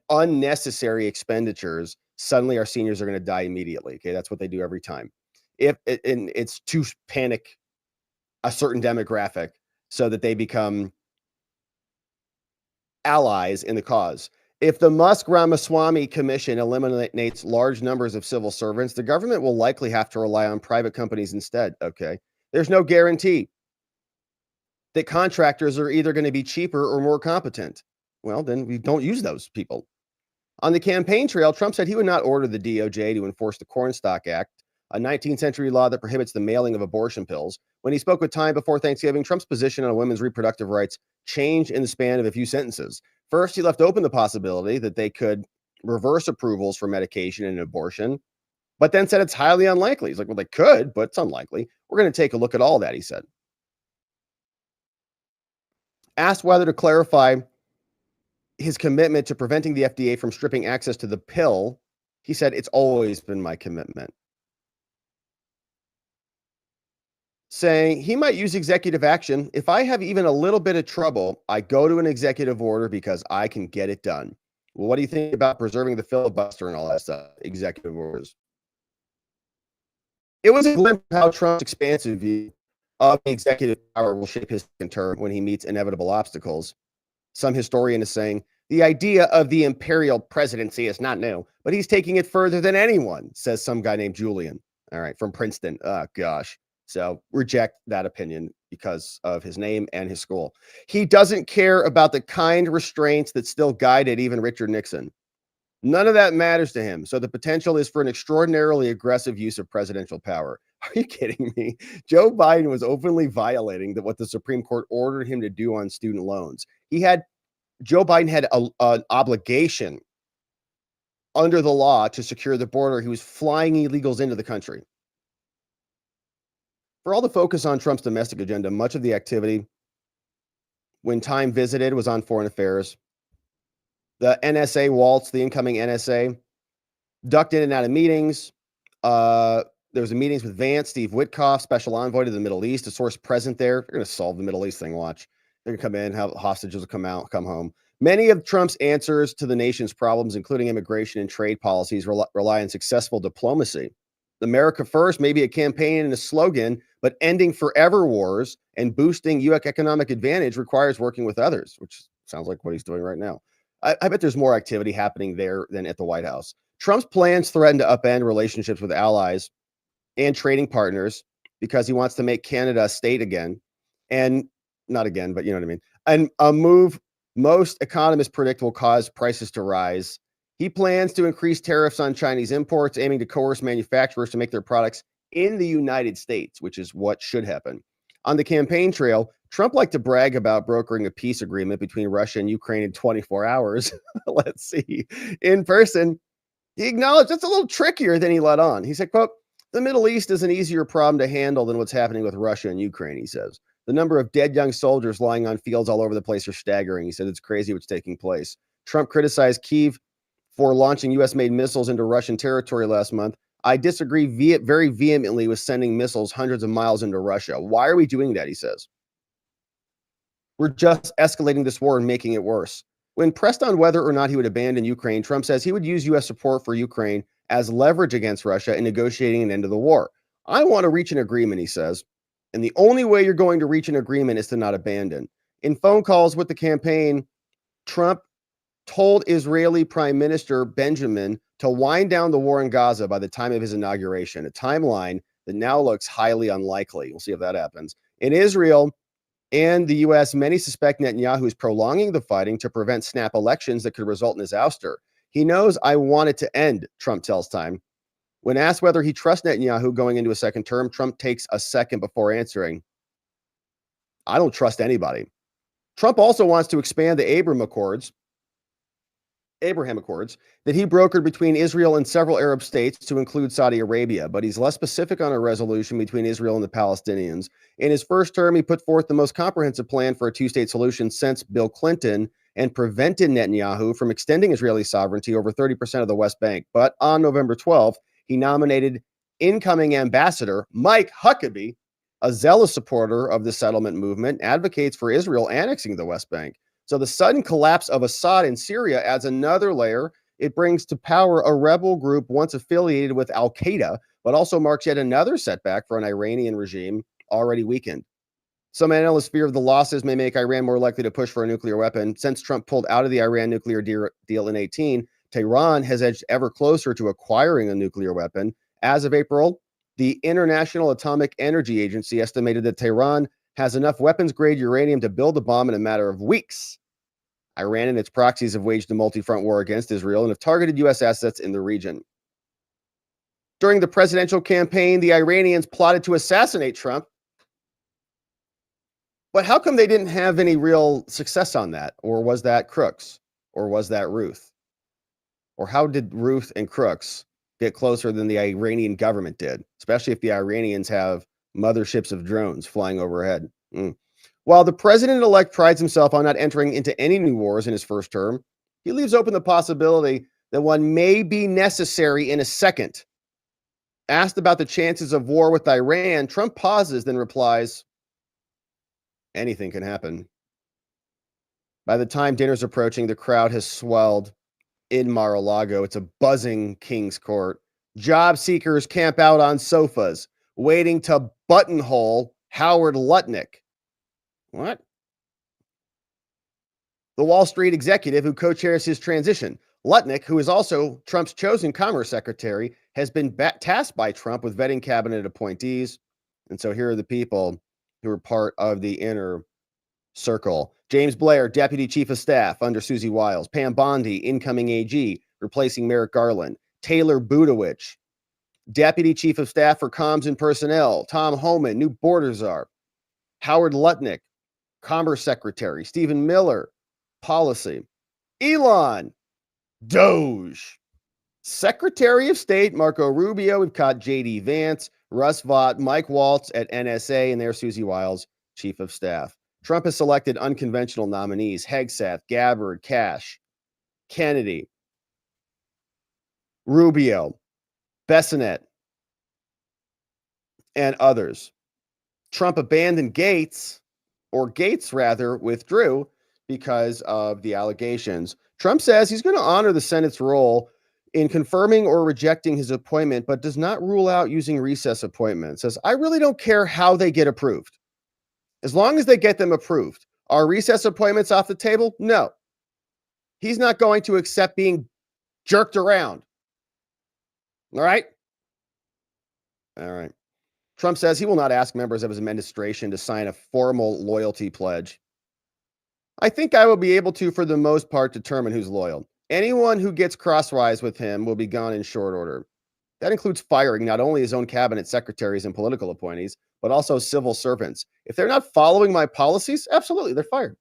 unnecessary expenditures, suddenly our seniors are going to die immediately. Okay, that's what they do every time. And it's to panic a certain demographic so that they become allies in the cause. If the Musk-Ramaswamy Commission eliminates large numbers of civil servants, the government will likely have to rely on private companies instead. Okay. There's no guarantee that contractors are either going to be cheaper or more competent. Well, then we don't use those people. On the campaign trail, Trump said he would not order the DOJ to enforce the Cornstalk Act, a 19th century law that prohibits the mailing of abortion pills. When he spoke with Time before Thanksgiving, Trump's position on women's reproductive rights changed in the span of a few sentences. First, he left open the possibility that they could reverse approvals for medication and abortion. but then said it's highly unlikely. He's like, well, they could, but it's unlikely. We're going to take a look at all that, he said. Asked whether to clarify his commitment to preventing the FDA from stripping access to the pill, he said, it's always been my commitment. Saying he might use executive action. If I have even a little bit of trouble, I go to an executive order because I can get it done. Well, what do you think about preserving the filibuster and all that stuff? Executive orders. It was a glimpse of how Trump's expansive view of executive power will shape his second term when he meets inevitable obstacles. Some historian is saying the idea of the imperial presidency is not new, but he's taking it further than anyone, says some guy named Julian. All right, from Princeton. Oh, gosh. So reject that opinion because of his name and his school. He doesn't care about the kind restraints that still guided even Richard Nixon. None of that matters to him. So the potential is for an extraordinarily aggressive use of presidential power. Are you kidding me? Joe Biden was openly violating what the Supreme Court ordered him to do on student loans. Joe Biden had an obligation under the law to secure the border. He was flying illegals into the country. For all the focus on Trump's domestic agenda, much of the activity when Time visited was on foreign affairs. The NSA waltz, the incoming NSA, ducked in and out of meetings. There was meetings with Vance, Steve Witkoff, special envoy to the Middle East, a source present there. They're going to solve the Middle East thing, watch. They're going to come in, have hostages will come home. Many of Trump's answers to the nation's problems, including immigration and trade policies, rely on successful diplomacy. America First may be a campaign and a slogan, but ending forever wars and boosting U.S. economic advantage requires working with others, which sounds like what he's doing right now. I bet there's more activity happening there than at the White House. Trump's plans threaten to upend relationships with allies and trading partners because he wants to make Canada a state again. And not again, but you know what I mean. And a move most economists predict will cause prices to rise. He plans to increase tariffs on Chinese imports, aiming to coerce manufacturers to make their products in the United States, which is what should happen. On the campaign trail, Trump liked to brag about brokering a peace agreement between Russia and Ukraine in 24 hours. Let's see. In person, he acknowledged it's a little trickier than he let on. He said, quote, the Middle East is an easier problem to handle than what's happening with Russia and Ukraine, he says. The number of dead young soldiers lying on fields all over the place are staggering. He said it's crazy what's taking place. Trump criticized Kyiv for launching U.S.-made missiles into Russian territory last month. I disagree very vehemently with sending missiles hundreds of miles into Russia. Why are we doing that, he says. We're just escalating this war and making it worse. When pressed on whether or not he would abandon Ukraine, Trump says he would use U.S. support for Ukraine as leverage against Russia in negotiating an end to the war. I want to reach an agreement, he says. And the only way you're going to reach an agreement is to not abandon. In phone calls with the campaign, Trump told Israeli Prime Minister Benjamin to wind down the war in Gaza by the time of his inauguration, a timeline that now looks highly unlikely. We'll see if that happens. In Israel and the U.S., many suspect Netanyahu is prolonging the fighting to prevent snap elections that could result in his ouster. He knows I want it to end, Trump tells Time. When asked whether he trusts Netanyahu going into a second term, Trump takes a second before answering. I don't trust anybody. Trump also wants to expand the Abraham Accords that he brokered between Israel and several Arab states to include Saudi Arabia, but he's less specific on a resolution between Israel and the Palestinians. In his first term, he put forth the most comprehensive plan for a two-state solution since Bill Clinton and prevented Netanyahu from extending Israeli sovereignty over 30% of the West Bank. But on November 12th, he nominated incoming ambassador Mike Huckabee, a zealous supporter of the settlement movement, advocates for Israel annexing the West Bank. So the sudden collapse of Assad in Syria adds another layer. It brings to power a rebel group once affiliated with al-Qaeda, but also marks yet another setback for an Iranian regime already weakened. Some analysts fear the losses may make Iran more likely to push for a nuclear weapon. Since Trump pulled out of the Iran nuclear deal in 2018, Tehran has edged ever closer to acquiring a nuclear weapon. As of April, the International Atomic Energy Agency estimated that Tehran has enough weapons-grade uranium to build a bomb in a matter of weeks. Iran and its proxies have waged a multi-front war against Israel and have targeted U.S. assets in the region. During the presidential campaign, the Iranians plotted to assassinate Trump. But how come they didn't have any real success on that? Or was that Crooks? Or was that Ruth? Or how did Ruth and Crooks get closer than the Iranian government did, especially if the Iranians have motherships of drones flying overhead. While the president-elect prides himself on not entering into any new wars in his first term, he leaves open the possibility that one may be necessary in a second. Asked about the chances of war with Iran, Trump pauses, then replies, anything can happen. By the time dinner's approaching, the crowd has swelled in Mar-a-Lago. It's a buzzing King's Court. Job seekers camp out on sofas, waiting to buttonhole Howard Lutnick. What? The Wall Street executive who co-chairs his transition. Lutnick, who is also Trump's chosen commerce secretary, has been tasked by Trump with vetting cabinet appointees. And so here are the people who are part of the inner circle. James Blair, Deputy Chief of Staff under Susie Wiles. Pam Bondi, incoming AG, replacing Merrick Garland. Taylor Budowich, Deputy Chief of Staff for Comms and Personnel. Tom Homan, new border czar. Howard Lutnick, Commerce Secretary. Stephen Miller, Policy. Elon, Doge. Secretary of State Marco Rubio. We've got J.D. Vance, Russ Vought, Mike Waltz at NSA, and there's Susie Wiles, Chief of Staff. Trump has selected unconventional nominees: Hegseth, Gabbard, Cash, Kennedy, Rubio, Bessonette, and others. Trump abandoned Gates, or Gates rather, withdrew because of the allegations. Trump says he's going to honor the Senate's role in confirming or rejecting his appointment, but does not rule out using recess appointments. Says, I really don't care how they get approved. As long as they get them approved. Are recess appointments off the table? No. He's not going to accept being jerked around. All right? All right. Trump says he will not ask members of his administration to sign a formal loyalty pledge. I think I will be able to, for the most part, determine who's loyal. Anyone who gets crosswise with him will be gone in short order. That includes firing not only his own cabinet secretaries and political appointees, but also civil servants. If they're not following my policies, absolutely, they're fired.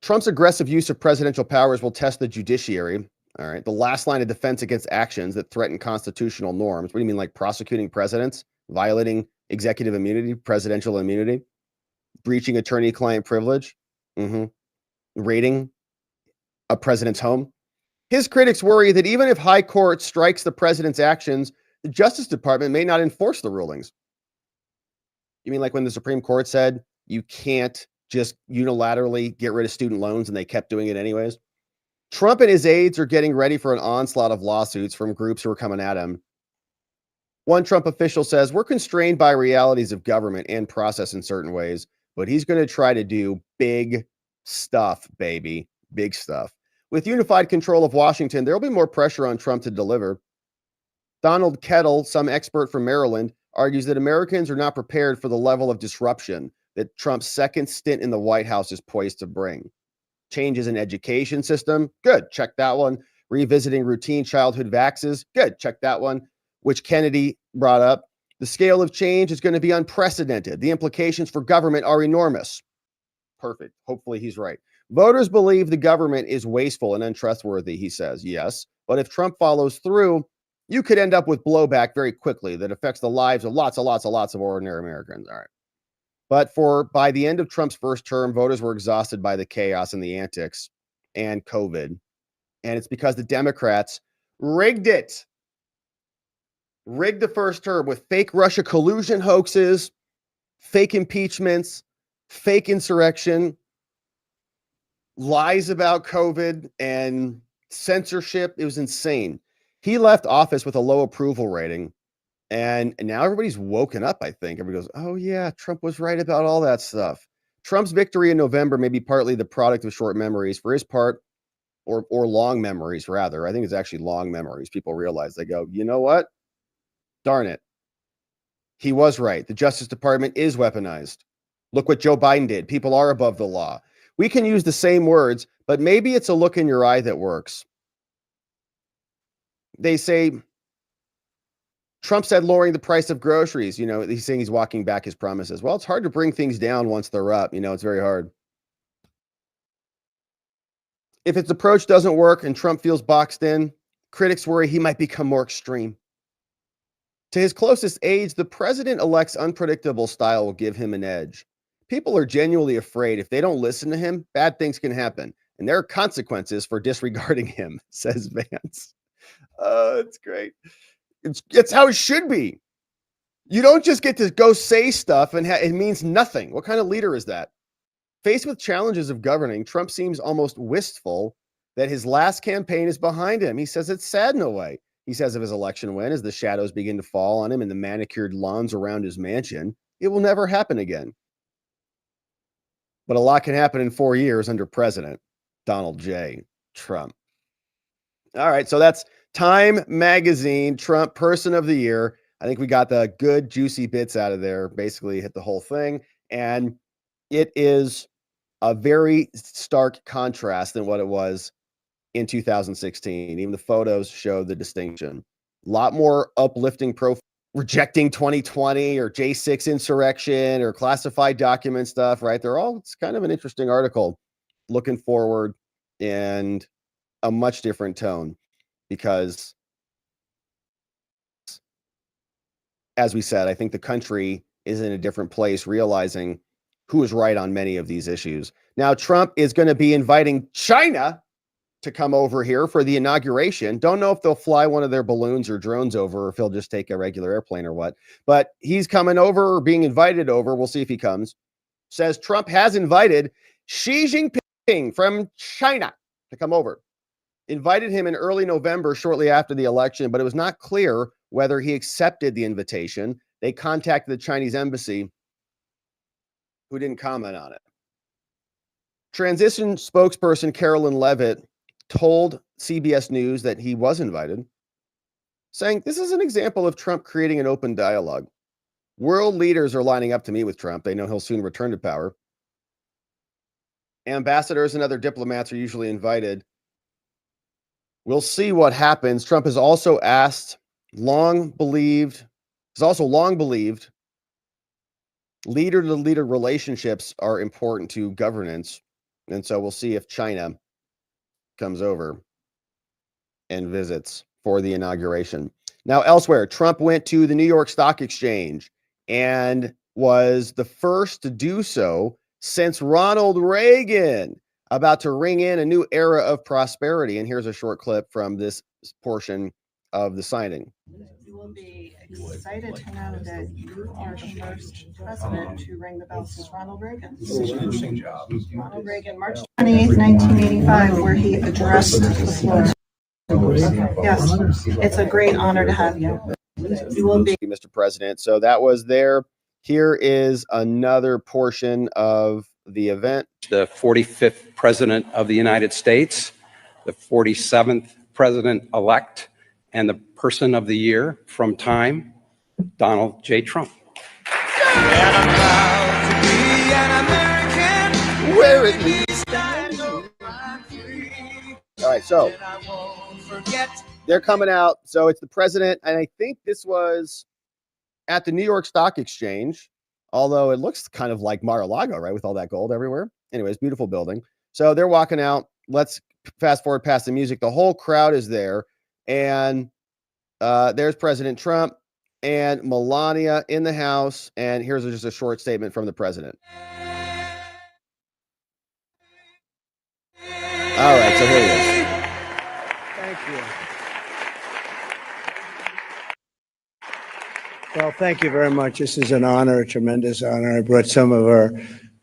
Trump's aggressive use of presidential powers will test the judiciary. All right, the last line of defense against actions that threaten constitutional norms. What do you mean, like prosecuting presidents, violating executive immunity, presidential immunity, breaching attorney-client privilege, raiding a president's home? His critics worry that even if high court strikes the president's actions, the Justice Department may not enforce the rulings. You mean like when the Supreme Court said you can't just unilaterally get rid of student loans and they kept doing it anyways? Trump and his aides are getting ready for an onslaught of lawsuits from groups who are coming at him. One Trump official says, we're constrained by realities of government and process in certain ways, but he's going to try to do big stuff, baby. Big stuff. With unified control of Washington, there will be more pressure on Trump to deliver. Donald Kettle, some expert from Maryland, argues that Americans are not prepared for the level of disruption that Trump's second stint in the White House is poised to bring. Changes in education system, good, check that one. Revisiting routine childhood vaxes, good, check that one, which Kennedy brought up. The scale of change is going to be unprecedented. The implications for government are enormous. Perfect. Hopefully he's right. Voters believe the government is wasteful and untrustworthy, he says. Yes, but if Trump follows through, you could end up with blowback very quickly that affects the lives of lots of ordinary Americans. All right. But by the end of Trump's first term, voters were exhausted by the chaos and the antics and COVID. And it's because the Democrats rigged it. Rigged the first term with fake Russia collusion hoaxes, fake impeachments, fake insurrection, lies about COVID, and censorship. It was insane. He left office with a low approval rating. And now everybody's woken up, I think. Everybody goes, oh, yeah, Trump was right about all that stuff. Trump's victory in November may be partly the product of short memories. For his part, or long memories, rather. I think it's actually long memories. People realize, they go, you know what? Darn it. He was right. The Justice Department is weaponized. Look what Joe Biden did. People are above the law. We can use the same words, but maybe it's a look in your eye that works. They say, Trump said lowering the price of groceries. You know, he's saying he's walking back his promises. Well, it's hard to bring things down once they're up. You know, it's very hard. If its approach doesn't work and Trump feels boxed in, critics worry he might become more extreme. To his closest aides, the president-elect's unpredictable style will give him an edge. People are genuinely afraid if they don't listen to him, bad things can happen. And there are consequences for disregarding him, says Vance. It's great. It's how it should be. You don't just get to go say stuff and it means nothing. What kind of leader is that? Faced with challenges of governing, Trump seems almost wistful that his last campaign is behind him. He says it's sad in a way. He says of his election win, as the shadows begin to fall on him in the manicured lawns around his mansion, it will never happen again. But a lot can happen in 4 years under President Donald J. Trump. All right, so that's Time Magazine, Trump Person of the Year. I think we got the good, juicy bits out of there, basically hit the whole thing. And it is a very stark contrast than what it was in 2016. Even the photos show the distinction. A lot more uplifting profile, rejecting 2020 or J6 insurrection or classified document stuff, right? It's kind of an interesting article looking forward and a much different tone because, as we said, I think the country is in a different place, realizing who is right on many of these issues. Now, Trump is going to be inviting China to come over here for the inauguration. Don't know if they'll fly one of their balloons or drones over, or if he'll just take a regular airplane or what. But he's coming over or being invited over. We'll see if he comes. Says Trump has invited Xi Jinping from China to come over. Invited him in early November, shortly after the election, but it was not clear whether he accepted the invitation. They contacted the Chinese embassy, who didn't comment on it. Transition spokesperson Carolyn Levitt told CBS News that he was invited, saying, "This is an example of Trump creating an open dialogue. World leaders are lining up to meet with Trump. They know he'll soon return to power. Ambassadors and other diplomats are usually invited. We'll see what happens." Trump has also long believed leader-to-leader relationships are important to governance. And so we'll see if China comes over and visits for the inauguration. Now, elsewhere, Trump went to the New York Stock Exchange and was the first to do so since Ronald Reagan, about to ring in a new era of prosperity. And here's a short clip from this portion of the signing. You will be excited to know that you are the first president to ring the bell since Ronald Reagan. Ronald Reagan, March 28, 1985, where he addressed the floor. Yes, it's a great honor to have you. You will be, Mr. President. So that was there. Here is another portion of the event. The 45th President of the United States, the 47th President-elect, and the Person of the Year from Time, Donald J. Trump. Where it leads. All right, so they're coming out. So it's the president, and I think this was at the New York Stock Exchange, although it looks kind of like Mar-a-Lago, right, with all that gold everywhere. Anyways, beautiful building. So they're walking out. Let's fast forward past the music. The whole crowd is there, and there's President Trump and Melania in the house. And here's just a short statement from the president. All right, so here he is. Thank you. Well, thank you very much. This is an honor, a tremendous honor. I brought some of our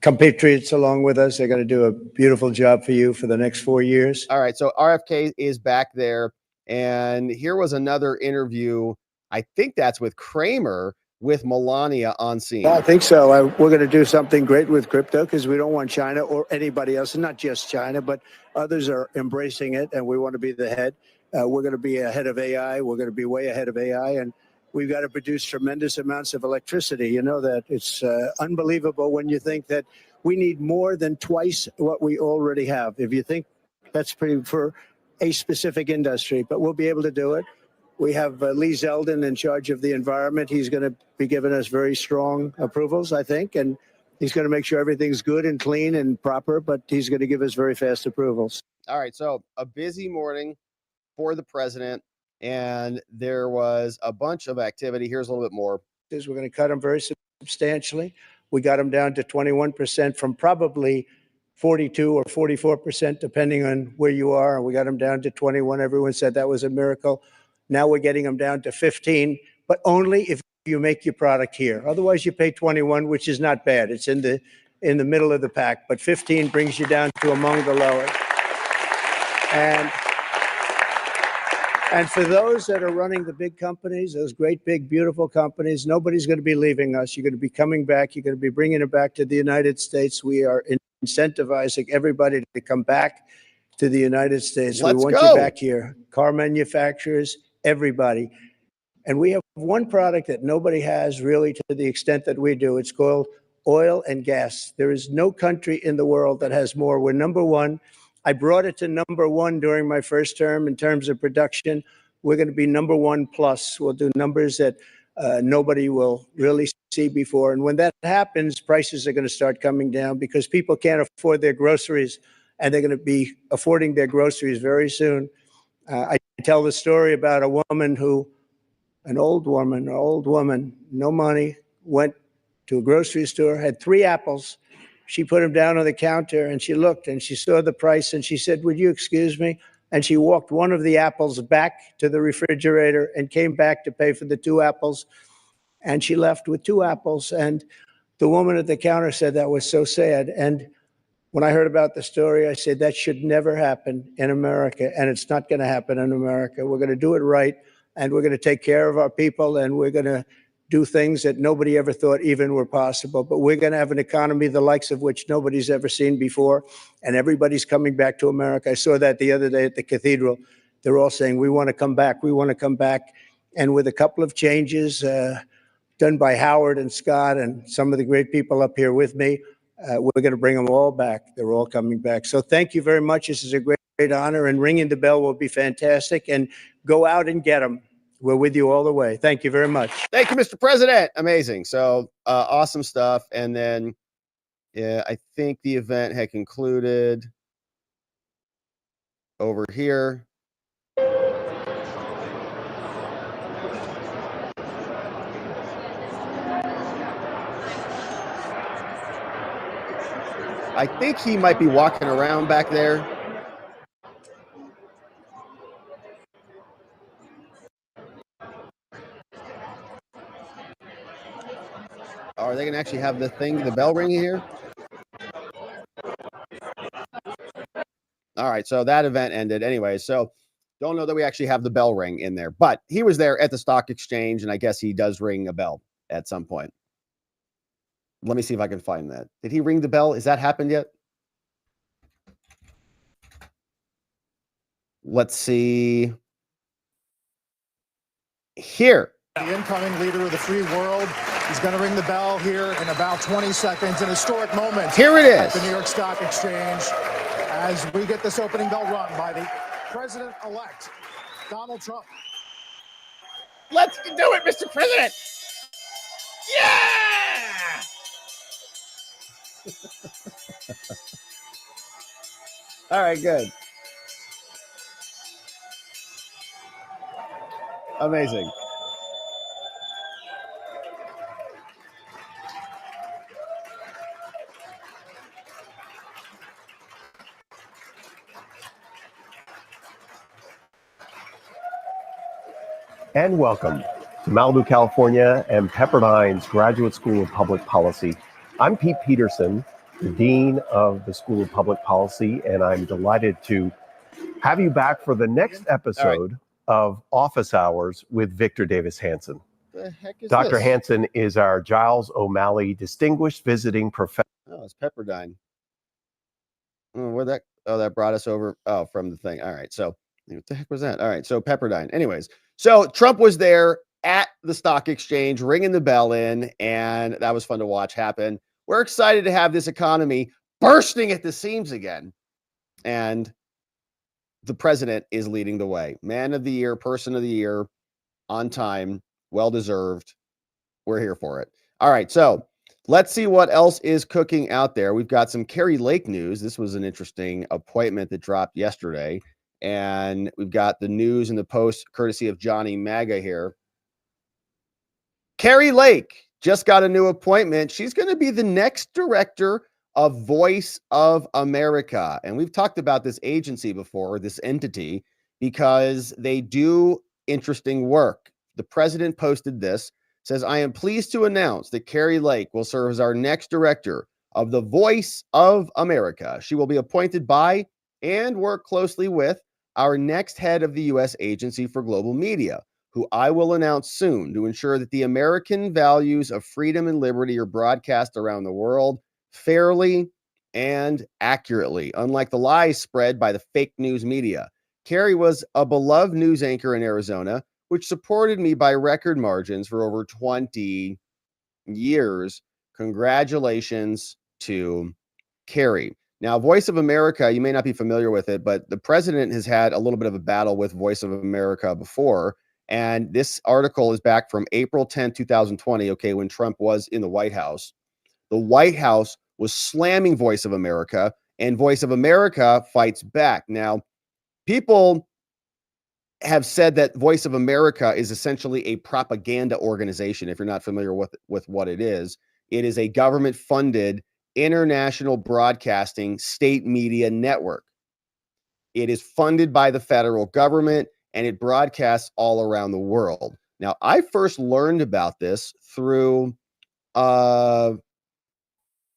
compatriots along with us. They're going to do a beautiful job for you for the next 4 years. All right, so RFK is back there. And here was another interview. I think that's with Kramer, with Melania on scene. Yeah, I think so. We're going to do something great with crypto because we don't want China or anybody else, and not just China, but others are embracing it, and we want to be the head. We're going to be ahead of AI. We're going to be way ahead of AI, and we've got to produce tremendous amounts of electricity. You know that it's unbelievable when you think that we need more than twice what we already have. If you think that's pretty for a specific industry, but we'll be able to do it. We have Lee Zeldin in charge of the environment. He's going to be giving us very strong approvals, I think, and he's going to make sure everything's good and clean and proper, but he's going to give us very fast approvals. All right. So a busy morning for the president, and there was a bunch of activity. Here's a little bit more. We're going to cut them very substantially. We got them down to 21% from probably 42 or 44%, depending on where you are. And we got them down to 21. Everyone said that was a miracle. Now we're getting them down to 15, but only if you make your product here. Otherwise, you pay 21, which is not bad. It's in the middle of the pack, but 15 brings you down to among the lowest. And for those that are running the big companies, those great, big, beautiful companies, nobody's going to be leaving us. You're going to be coming back. You're going to be bringing it back to the United States. We are incentivizing everybody to come back to the United States. Let's we want go. you back here. Car manufacturers, everybody. And we have one product that nobody has really to the extent that we do. It's called oil and gas. There is no country in the world that has more. We're number one. I brought it to number one during my first term in terms of production. We're going to be number one plus. We'll do numbers that nobody will really see before. And when that happens, prices are going to start coming down because people can't afford their groceries, and they're going to be affording their groceries very soon. I tell the story about a woman who, an old woman, no money, went to a grocery store, had 3 apples. She put them down on the counter and she looked and she saw the price and she said, "Would you excuse me?" And she walked one of the apples back to the refrigerator and came back to pay for the 2 apples. And she left with 2 apples. And the woman at the counter said that was so sad. And when I heard about the story, I said, that should never happen in America. And it's not going to happen in America. We're going to do it right. And we're going to take care of our people. And we're going to do things that nobody ever thought even were possible. But we're going to have an economy the likes of which nobody's ever seen before. And everybody's coming back to America. I saw that the other day at the cathedral. They're all saying, we want to come back. We want to come back. And with a couple of changes done by Howard and Scott and some of the great people up here with me, we're going to bring them all back. They're all coming back. So thank you very much. This is a great honor. And ringing the bell will be fantastic. And go out and get them. We're with you all the way. Thank you very much. Thank you, Mr. President. Amazing. So awesome stuff. And then I think the event had concluded over here. I think he might be walking around back there. Are they going to actually have the bell ringing here? All right, so that event ended anyway. So don't know that we actually have the bell ring in there, but he was there at the stock exchange, and I guess he does ring a bell at some point. Let me see if I can find that. Did he ring the bell? Has that happened yet? Let's see. Here. The incoming leader of the free world is going to ring the bell here in about 20 seconds. An historic moment. Here it is. At the New York Stock Exchange as we get this opening bell rung by the president-elect, Donald Trump. Let's do it, Mr. President. Yeah! All right, good. Amazing. And welcome to Malibu, California, and Pepperdine's Graduate School of Public Policy. I'm Pete Peterson, the Dean of the School of Public Policy, and I'm delighted to have you back for the next episode of Office Hours with Victor Davis Hanson. The heck is Dr. this? Hanson is our Giles O'Malley Distinguished Visiting Professor. Oh, it's Pepperdine. Oh, that brought us over. Oh, from the thing. All right. So what the heck was that? All right. So Pepperdine. Anyways, so Trump was there at the stock exchange, ringing the bell in, and that was fun to watch happen. We're excited to have this economy bursting at the seams again. And the president is leading the way. Man of the year, person of the year, on time, well-deserved. We're here for it. All right. So Let's see what else is cooking out there. We've got some Kari Lake news. This was an interesting appointment that dropped yesterday. And we've got the news in the post courtesy of Johnny Maga here. Kari Lake just got a new appointment. She's going to be the next director of Voice of America. And we've talked about this agency before, this entity, because they do interesting work. The president posted this, says, I am pleased to announce that Kari Lake will serve as our next director of the Voice of America. She will be appointed by and work closely with our next head of the U.S. Agency for Global Media, who I will announce soon, to ensure that the American values of freedom and liberty are broadcast around the world fairly and accurately, unlike the lies spread by the fake news media. Kari was a beloved news anchor in Arizona, which supported me by record margins for over 20 years. Congratulations to Kari. Now, Voice of America, you may not be familiar with it, but the president has had a little bit of a battle with Voice of America before. And this article is back from April 10, 2020, okay, when Trump was in the White House. The White House was slamming Voice of America, and Voice of America fights back. Now, people have said that Voice of America is essentially a propaganda organization. If you're not familiar with what it is a government-funded international broadcasting state media network. It is funded by the federal government, and it broadcasts all around the world. Now, I first learned about this through an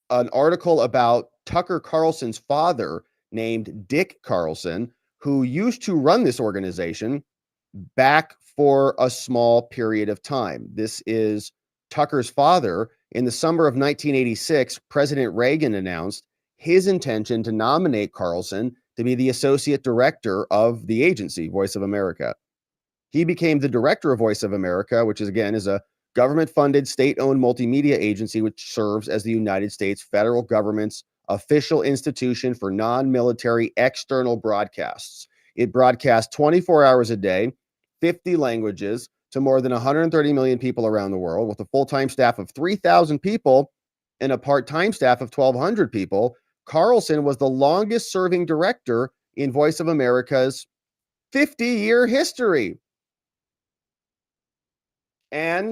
article about Tucker Carlson's father, named Dick Carlson, who used to run this organization back for a small period of time. This is Tucker's father. In the summer of 1986, President Reagan announced his intention to nominate Carlson to be the associate director of the agency, Voice of America. He became the director of Voice of America, which is a government-funded, state-owned multimedia agency which serves as the United States federal government's official institution for non-military external broadcasts. It broadcasts 24 hours a day, 50 languages, to more than 130 million people around the world, with a full-time staff of 3,000 people and a part-time staff of 1,200 people. Carlson was the longest-serving director in Voice of America's 50-year history. And